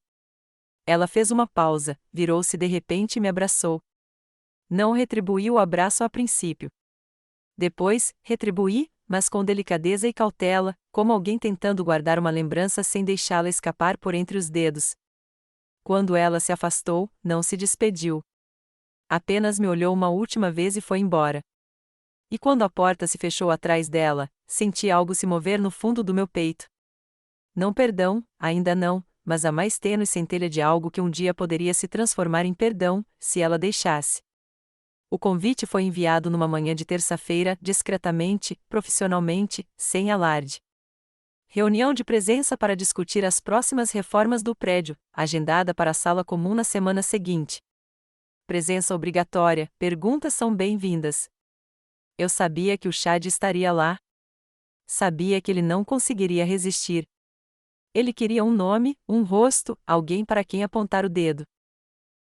Ela fez uma pausa, virou-se de repente e me abraçou. Não retribuí o abraço a princípio. Depois, retribuí, mas com delicadeza e cautela, como alguém tentando guardar uma lembrança sem deixá-la escapar por entre os dedos. Quando ela se afastou, não se despediu. Apenas me olhou uma última vez e foi embora. E quando a porta se fechou atrás dela, senti algo se mover no fundo do meu peito. Não perdão, ainda não, mas a mais tênue centelha de algo que um dia poderia se transformar em perdão, se ela deixasse. O convite foi enviado numa manhã de terça-feira, discretamente, profissionalmente, sem alarde. Reunião de presença para discutir as próximas reformas do prédio, agendada para a sala comum na semana seguinte. Presença obrigatória, perguntas são bem-vindas. Eu sabia que o Chad estaria lá. Sabia que ele não conseguiria resistir. Ele queria um nome, um rosto, alguém para quem apontar o dedo.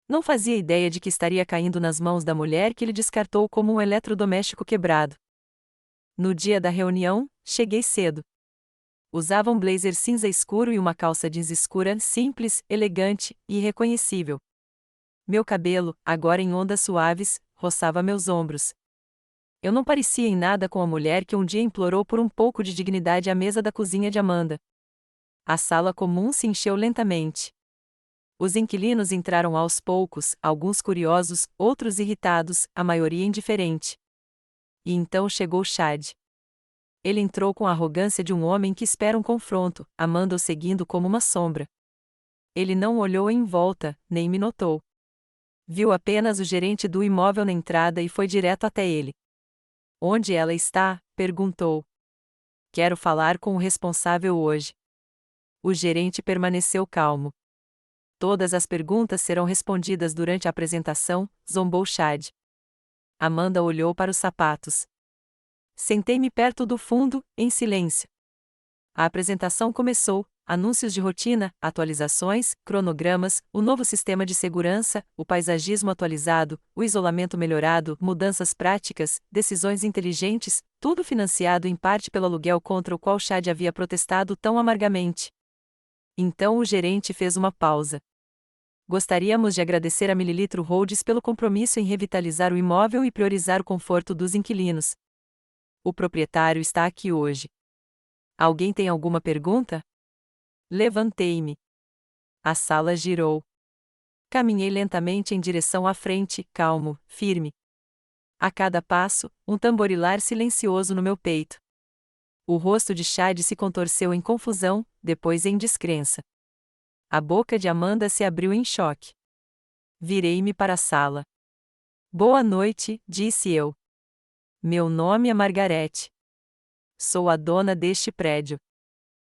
Não fazia ideia de que estaria caindo nas mãos da mulher que ele descartou como um eletrodoméstico quebrado. No dia da reunião, cheguei cedo. Usava um blazer cinza escuro e uma calça jeans escura, simples, elegante e irreconhecível. Meu cabelo, agora em ondas suaves, roçava meus ombros. Eu não parecia em nada com a mulher que um dia implorou por um pouco de dignidade à mesa da cozinha de Amanda. A sala comum se encheu lentamente. Os inquilinos entraram aos poucos, alguns curiosos, outros irritados, a maioria indiferente. E então chegou Chad. Ele entrou com a arrogância de um homem que espera um confronto, Amanda o seguindo como uma sombra. Ele não olhou em volta, nem me notou. Viu apenas o gerente do imóvel na entrada e foi direto até ele. Onde ela está? Perguntou. Quero falar com o responsável hoje. O gerente permaneceu calmo. Todas as perguntas serão respondidas durante a apresentação, zombou Chad. Amanda olhou para os sapatos. Sentei-me perto do fundo, em silêncio. A apresentação começou, anúncios de rotina, atualizações, cronogramas, o novo sistema de segurança, o paisagismo atualizado, o isolamento melhorado, mudanças práticas, decisões inteligentes, tudo financiado em parte pelo aluguel contra o qual Chad havia protestado tão amargamente. Então o gerente fez uma pausa. Gostaríamos de agradecer a Mililitro Holdings pelo compromisso em revitalizar o imóvel e priorizar o conforto dos inquilinos. O proprietário está aqui hoje. Alguém tem alguma pergunta? Levantei-me. A sala girou. Caminhei lentamente em direção à frente, calmo, firme. A cada passo, um tamborilar silencioso no meu peito. O rosto de Chad se contorceu em confusão, depois em descrença. A boca de Amanda se abriu em choque. Virei-me para a sala. Boa noite, disse eu. Meu nome é Margarete. Sou a dona deste prédio.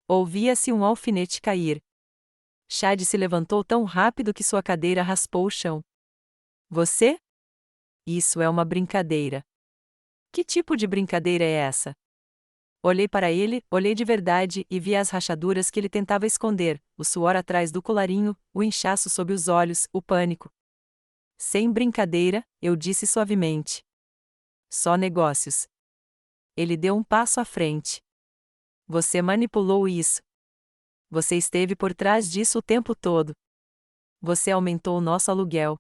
Ouvia-se um alfinete cair. Chad se levantou tão rápido que sua cadeira raspou o chão. Você? Isso é uma brincadeira. Que tipo de brincadeira é essa? Olhei para ele, olhei de verdade e vi as rachaduras que ele tentava esconder, o suor atrás do colarinho, o inchaço sob os olhos, o pânico. Sem brincadeira, eu disse suavemente. Só negócios. Ele deu um passo à frente. Você manipulou isso. Você esteve por trás disso o tempo todo. Você aumentou o nosso aluguel.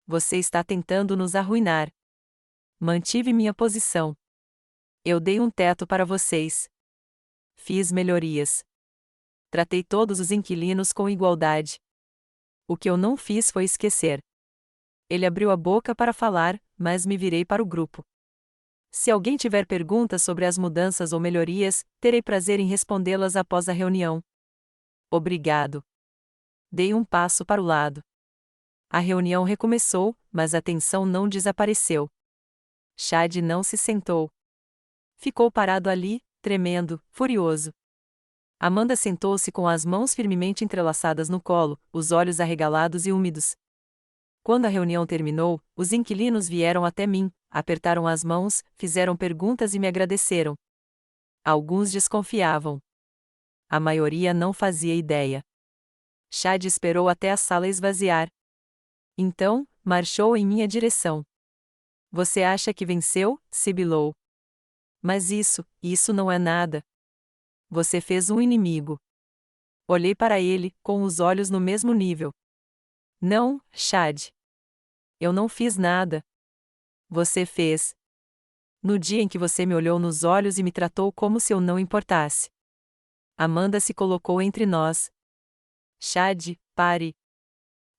Você está tentando nos arruinar. Mantive minha posição. Eu dei um teto para vocês. Fiz melhorias. Tratei todos os inquilinos com igualdade. O que eu não fiz foi esquecer. Ele abriu a boca para falar, mas me virei para o grupo. Se alguém tiver perguntas sobre as mudanças ou melhorias, terei prazer em respondê-las após a reunião. Obrigado. Dei um passo para o lado. A reunião recomeçou, mas a tensão não desapareceu. Chad não se sentou. Ficou parado ali, tremendo, furioso. Amanda sentou-se com as mãos firmemente entrelaçadas no colo, os olhos arregalados e úmidos. Quando a reunião terminou, os inquilinos vieram até mim, apertaram as mãos, fizeram perguntas e me agradeceram. Alguns desconfiavam. A maioria não fazia ideia. Chad esperou até a sala esvaziar. Então, marchou em minha direção. Você acha que venceu? Sibilou. Mas isso não é nada. Você fez um inimigo. Olhei para ele, com os olhos no mesmo nível. Não, Chad. Eu não fiz nada. Você fez. No dia em que você me olhou nos olhos e me tratou como se eu não importasse. Amanda se colocou entre nós. Chad, pare.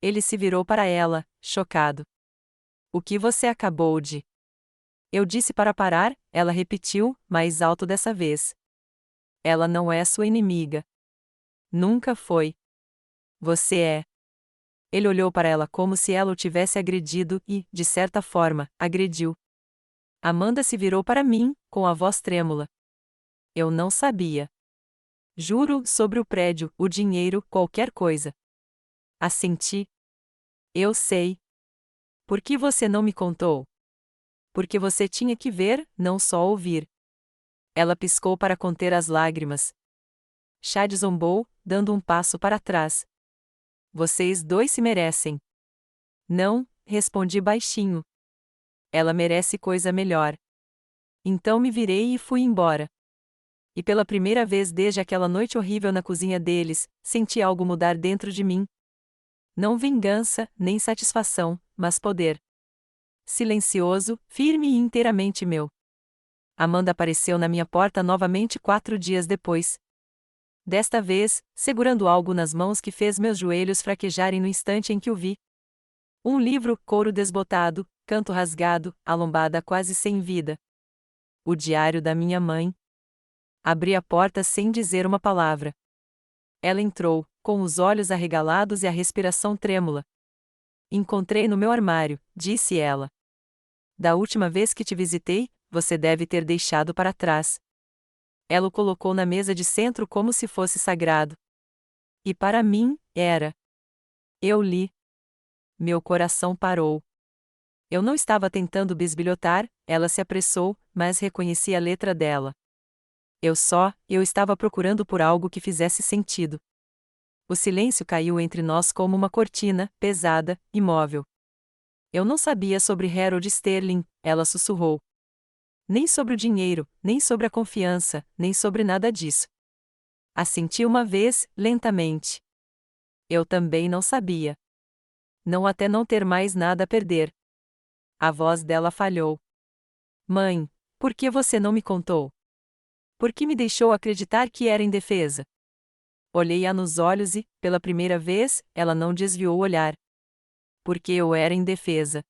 Ele se virou para ela, chocado. O que você acabou de... Eu disse para parar, ela repetiu, mais alto dessa vez. Ela não é sua inimiga. Nunca foi. Você é. Ele olhou para ela como se ela o tivesse agredido e, de certa forma, agrediu. Amanda se virou para mim, com a voz trêmula. Eu não sabia. Juro, sobre o prédio, o dinheiro, qualquer coisa. Assenti. Eu sei. Por que você não me contou? Porque você tinha que ver, não só ouvir. Ela piscou para conter as lágrimas. Chad zombou, dando um passo para trás. Vocês dois se merecem. Não, respondi baixinho. Ela merece coisa melhor. Então me virei e fui embora. E pela primeira vez desde aquela noite horrível na cozinha deles, senti algo mudar dentro de mim. Não vingança, nem satisfação, mas poder. Silencioso, firme e inteiramente meu. Amanda apareceu na minha porta novamente 4 dias depois. Desta vez, segurando algo nas mãos que fez meus joelhos fraquejarem no instante em que o vi. Um livro, couro desbotado, canto rasgado, a lombada quase sem vida. O diário da minha mãe. Abri a porta sem dizer uma palavra. Ela entrou, com os olhos arregalados e a respiração trêmula. Encontrei no meu armário, disse ela. Da última vez que te visitei, você deve ter deixado para trás. Ela o colocou na mesa de centro como se fosse sagrado. E para mim, era. Eu li. Meu coração parou. Eu não estava tentando bisbilhotar, ela se apressou, mas reconheci a letra dela. Eu estava procurando por algo que fizesse sentido. O silêncio caiu entre nós como uma cortina, pesada, imóvel. Eu não sabia sobre Harold Sterling, ela sussurrou. Nem sobre o dinheiro, nem sobre a confiança, nem sobre nada disso. Assenti uma vez, lentamente. Eu também não sabia. Não até não ter mais nada a perder. A voz dela falhou. Mãe, por que você não me contou? Por que me deixou acreditar que era indefesa? Olhei-a nos olhos e, pela primeira vez, ela não desviou o olhar. Porque eu era indefesa.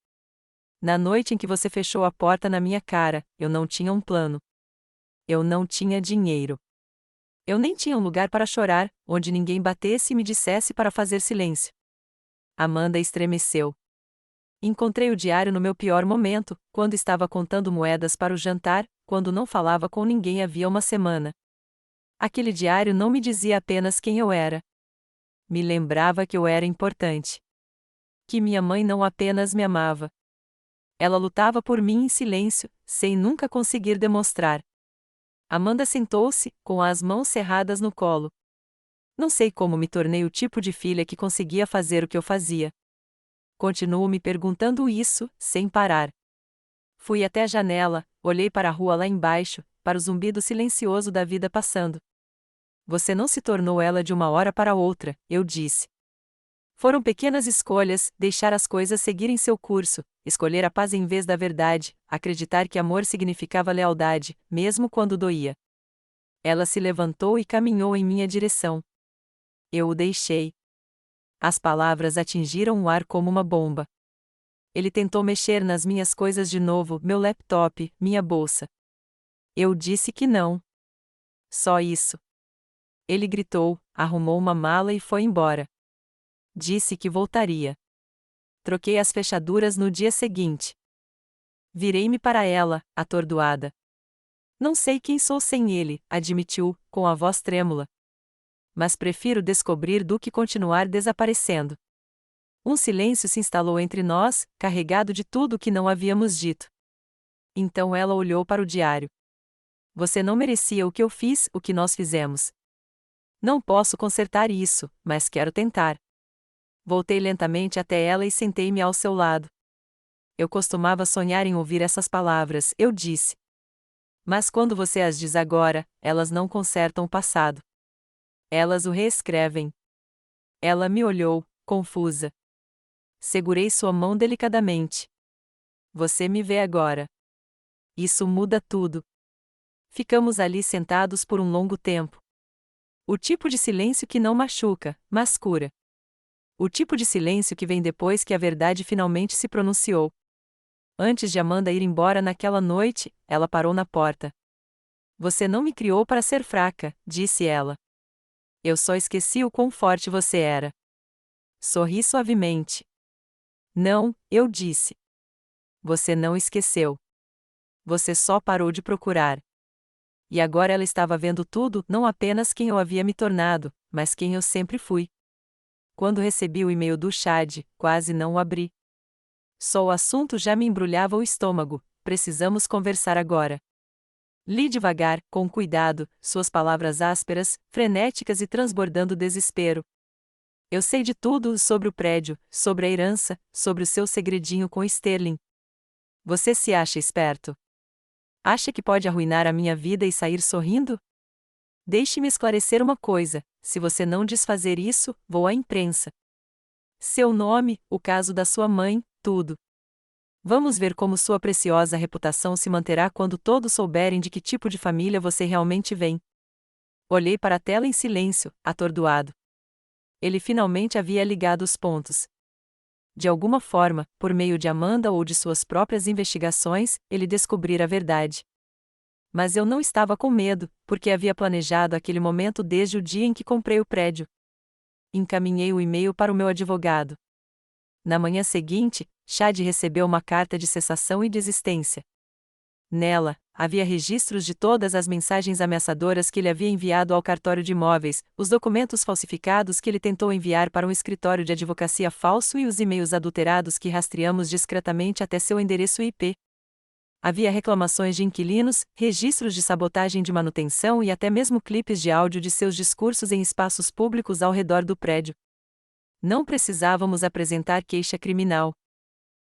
Na noite em que você fechou a porta na minha cara, eu não tinha um plano. Eu não tinha dinheiro. Eu nem tinha um lugar para chorar, onde ninguém batesse e me dissesse para fazer silêncio. Amanda estremeceu. Encontrei o diário no meu pior momento, quando estava contando moedas para o jantar, quando não falava com ninguém havia uma semana. Aquele diário não me dizia apenas quem eu era. Me lembrava que eu era importante. Que minha mãe não apenas me amava. Ela lutava por mim em silêncio, sem nunca conseguir demonstrar. Amanda sentou-se, com as mãos cerradas no colo. Não sei como me tornei o tipo de filha que conseguia fazer o que eu fazia. Continuo me perguntando isso, sem parar. Fui até a janela, olhei para a rua lá embaixo, para o zumbido silencioso da vida passando. Você não se tornou ela de uma hora para outra, eu disse. Foram pequenas escolhas, deixar as coisas seguirem seu curso, escolher a paz em vez da verdade, acreditar que amor significava lealdade, mesmo quando doía. Ela se levantou e caminhou em minha direção. Eu o deixei. As palavras atingiram o ar como uma bomba. Ele tentou mexer nas minhas coisas de novo, meu laptop, minha bolsa. Eu disse que não. Só isso. Ele gritou, arrumou uma mala e foi embora. Disse que voltaria. Troquei as fechaduras no dia seguinte. Virei-me para ela, atordoada. Não sei quem sou sem ele, admitiu, com a voz trêmula. Mas prefiro descobrir do que continuar desaparecendo. Um silêncio se instalou entre nós, carregado de tudo o que não havíamos dito. Então ela olhou para o diário. Você não merecia o que eu fiz, o que nós fizemos. Não posso consertar isso, mas quero tentar. Voltei lentamente até ela e sentei-me ao seu lado. Eu costumava sonhar em ouvir essas palavras, eu disse. Mas quando você as diz agora, elas não consertam o passado. Elas o reescrevem. Ela me olhou, confusa. Segurei sua mão delicadamente. Você me vê agora. Isso muda tudo. Ficamos ali sentados por um longo tempo. O tipo de silêncio que não machuca, mas cura. O tipo de silêncio que vem depois que a verdade finalmente se pronunciou. Antes de Amanda ir embora naquela noite, ela parou na porta. Você não me criou para ser fraca, disse ela. Eu só esqueci o quão forte você era. Sorri suavemente. Não, eu disse. Você não esqueceu. Você só parou de procurar. E agora ela estava vendo tudo, não apenas quem eu havia me tornado, mas quem eu sempre fui. Quando recebi o e-mail do Chad, quase não o abri. Só o assunto já me embrulhava o estômago, precisamos conversar agora. Li devagar, com cuidado, suas palavras ásperas, frenéticas e transbordando desespero. Eu sei de tudo sobre o prédio, sobre a herança, sobre o seu segredinho com Sterling. Você se acha esperto? Acha que pode arruinar a minha vida e sair sorrindo? Deixe-me esclarecer uma coisa: se você não desfazer isso, vou à imprensa. Seu nome, o caso da sua mãe, tudo. Vamos ver como sua preciosa reputação se manterá quando todos souberem de que tipo de família você realmente vem. Olhei para a tela em silêncio, atordoado. Ele finalmente havia ligado os pontos. De alguma forma, por meio de Amanda ou de suas próprias investigações, ele descobrira a verdade. Mas eu não estava com medo, porque havia planejado aquele momento desde o dia em que comprei o prédio. Encaminhei o e-mail para o meu advogado. Na manhã seguinte, Chad recebeu uma carta de cessação e desistência. Nela, havia registros de todas as mensagens ameaçadoras que ele havia enviado ao cartório de imóveis, os documentos falsificados que ele tentou enviar para um escritório de advocacia falso e os e-mails adulterados que rastreamos discretamente até seu endereço IP. Havia reclamações de inquilinos, registros de sabotagem de manutenção e até mesmo clipes de áudio de seus discursos em espaços públicos ao redor do prédio. Não precisávamos apresentar queixa criminal.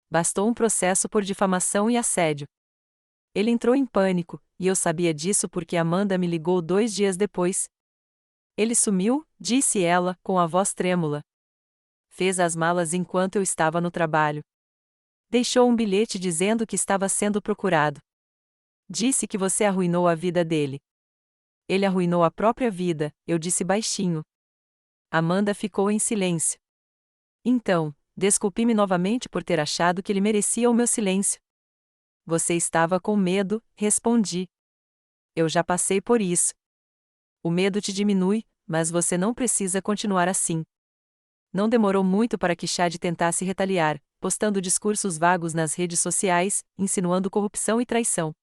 Bastou um processo por difamação e assédio. Ele entrou em pânico, e eu sabia disso porque Amanda me ligou 2 dias depois. Ele sumiu, disse ela, com a voz trêmula. Fez as malas enquanto eu estava no trabalho. Deixou um bilhete dizendo que estava sendo procurado. Disse que você arruinou a vida dele. Ele arruinou a própria vida, eu disse baixinho. Amanda ficou em silêncio. Então, desculpe-me novamente por ter achado que ele merecia o meu silêncio. Você estava com medo, respondi. Eu já passei por isso. O medo te diminui, mas você não precisa continuar assim. Não demorou muito para que Chad tentasse retaliar, postando discursos vagos nas redes sociais, insinuando corrupção e traição.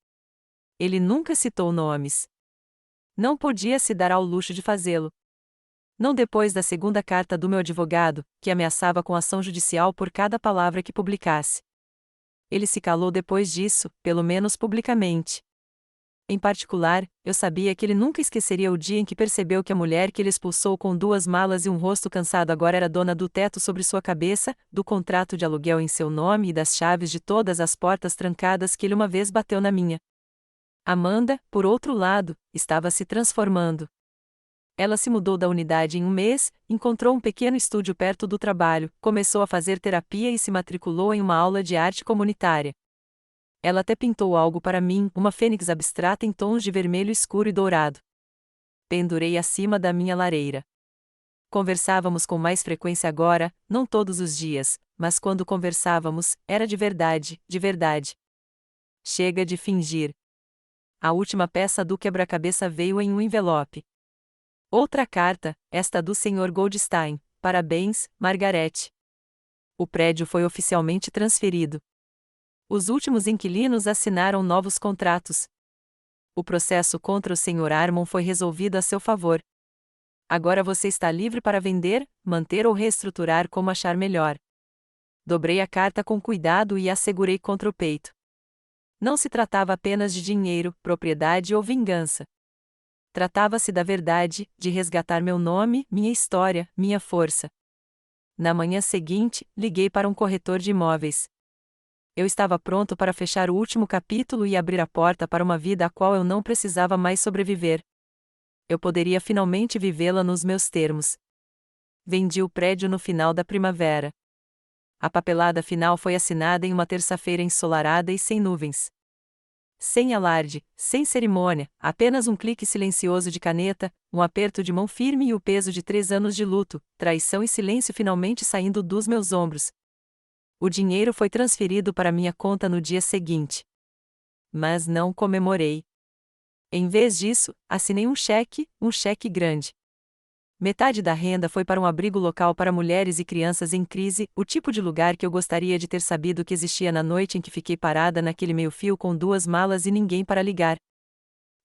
Ele nunca citou nomes. Não podia se dar ao luxo de fazê-lo. Não depois da segunda carta do meu advogado, que ameaçava com ação judicial por cada palavra que publicasse. Ele se calou depois disso, pelo menos publicamente. Em particular, eu sabia que ele nunca esqueceria o dia em que percebeu que a mulher que ele expulsou com 2 malas e um rosto cansado agora era dona do teto sobre sua cabeça, do contrato de aluguel em seu nome e das chaves de todas as portas trancadas que ele uma vez bateu na minha. Amanda, por outro lado, estava se transformando. Ela se mudou da unidade em um mês, encontrou um pequeno estúdio perto do trabalho, começou a fazer terapia e se matriculou em uma aula de arte comunitária. Ela até pintou algo para mim, uma fênix abstrata em tons de vermelho escuro e dourado. Pendurei acima da minha lareira. Conversávamos com mais frequência agora, não todos os dias, mas quando conversávamos, era de verdade, de verdade. Chega de fingir. A última peça do quebra-cabeça veio em um envelope. Outra carta, esta do Sr. Goldstein. Parabéns, Margarete. O prédio foi oficialmente transferido. Os últimos inquilinos assinaram novos contratos. O processo contra o Sr. Armon foi resolvido a seu favor. Agora você está livre para vender, manter ou reestruturar como achar melhor. Dobrei a carta com cuidado e a segurei contra o peito. Não se tratava apenas de dinheiro, propriedade ou vingança. Tratava-se da verdade, de resgatar meu nome, minha história, minha força. Na manhã seguinte, liguei para um corretor de imóveis. Eu estava pronto para fechar o último capítulo e abrir a porta para uma vida a qual eu não precisava mais sobreviver. Eu poderia finalmente vivê-la nos meus termos. Vendi o prédio no final da primavera. A papelada final foi assinada em uma terça-feira ensolarada e sem nuvens. Sem alarde, sem cerimônia, apenas um clique silencioso de caneta, um aperto de mão firme e o peso de 3 anos de luto, traição e silêncio finalmente saindo dos meus ombros. O dinheiro foi transferido para minha conta no dia seguinte. Mas não comemorei. Em vez disso, assinei um cheque grande. Metade da renda foi para um abrigo local para mulheres e crianças em crise, o tipo de lugar que eu gostaria de ter sabido que existia na noite em que fiquei parada naquele meio-fio com 2 malas e ninguém para ligar.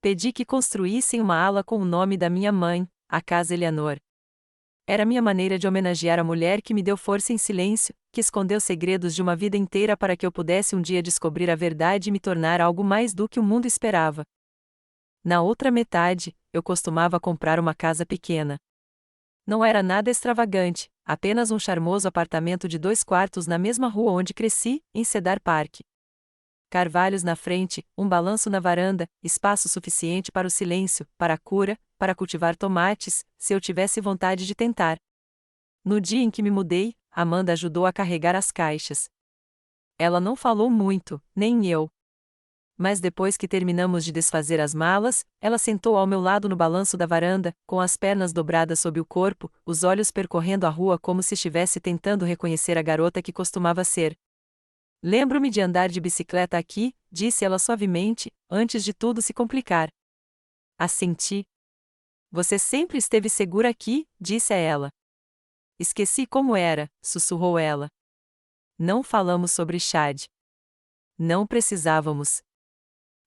Pedi que construíssem uma ala com o nome da minha mãe, a Casa Eleanor. Era minha maneira de homenagear a mulher que me deu força em silêncio, que escondeu segredos de uma vida inteira para que eu pudesse um dia descobrir a verdade e me tornar algo mais do que o mundo esperava. Na outra metade, eu costumava comprar uma casa pequena. Não era nada extravagante, apenas um charmoso apartamento de 2 quartos na mesma rua onde cresci, em Cedar Park. Carvalhos na frente, um balanço na varanda, espaço suficiente para o silêncio, para a cura, para cultivar tomates, se eu tivesse vontade de tentar. No dia em que me mudei, Amanda ajudou a carregar as caixas. Ela não falou muito, nem eu. Mas depois que terminamos de desfazer as malas, ela sentou ao meu lado no balanço da varanda, com as pernas dobradas sob o corpo, os olhos percorrendo a rua como se estivesse tentando reconhecer a garota que costumava ser. Lembro-me de andar de bicicleta aqui, disse ela suavemente, antes de tudo se complicar. Assenti. Você sempre esteve segura aqui, disse a ela. Esqueci como era, sussurrou ela. Não falamos sobre Chad. Não precisávamos.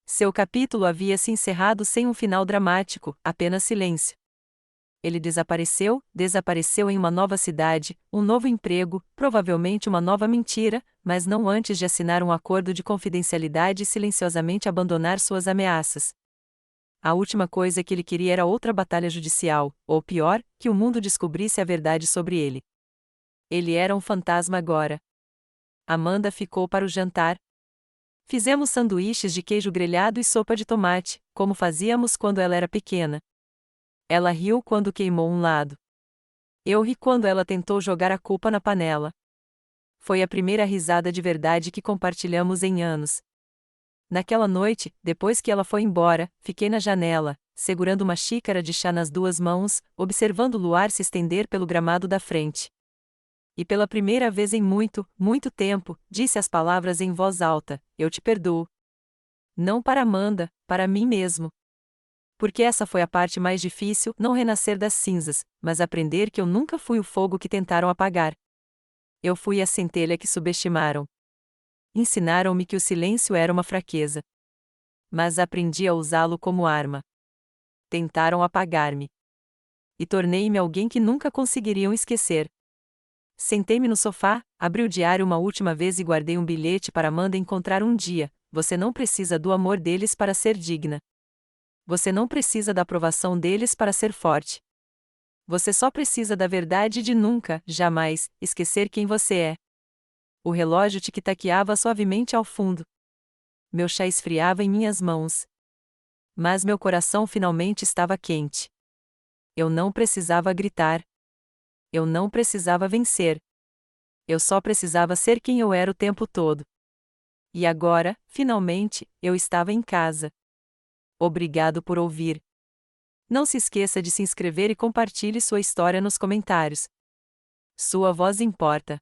Seu capítulo havia se encerrado sem um final dramático, apenas silêncio. Ele desapareceu em uma nova cidade, um novo emprego, provavelmente uma nova mentira, mas não antes de assinar um acordo de confidencialidade e silenciosamente abandonar suas ameaças. A última coisa que ele queria era outra batalha judicial, ou pior, que o mundo descobrisse a verdade sobre ele. Ele era um fantasma agora. Amanda ficou para o jantar. Fizemos sanduíches de queijo grelhado e sopa de tomate, como fazíamos quando ela era pequena. Ela riu quando queimou um lado. Eu ri quando ela tentou jogar a culpa na panela. Foi a primeira risada de verdade que compartilhamos em anos. Naquela noite, depois que ela foi embora, fiquei na janela, segurando uma xícara de chá nas 2 mãos, observando o luar se estender pelo gramado da frente. E pela primeira vez em muito, muito tempo, disse as palavras em voz alta: eu te perdoo. Não para Amanda, para mim mesmo. Porque essa foi a parte mais difícil, não renascer das cinzas, mas aprender que eu nunca fui o fogo que tentaram apagar. Eu fui a centelha que subestimaram. Ensinaram-me que o silêncio era uma fraqueza. Mas aprendi a usá-lo como arma. Tentaram apagar-me. E tornei-me alguém que nunca conseguiriam esquecer. Sentei-me no sofá, abri o diário uma última vez e guardei um bilhete para Amanda encontrar um dia. Você não precisa do amor deles para ser digna. Você não precisa da aprovação deles para ser forte. Você só precisa da verdade de nunca, jamais, esquecer quem você é. O relógio tic-taqueava suavemente ao fundo. Meu chá esfriava em minhas mãos. Mas meu coração finalmente estava quente. Eu não precisava gritar. Eu não precisava vencer. Eu só precisava ser quem eu era o tempo todo. E agora, finalmente, eu estava em casa. Obrigado por ouvir. Não se esqueça de se inscrever e compartilhe sua história nos comentários. Sua voz importa.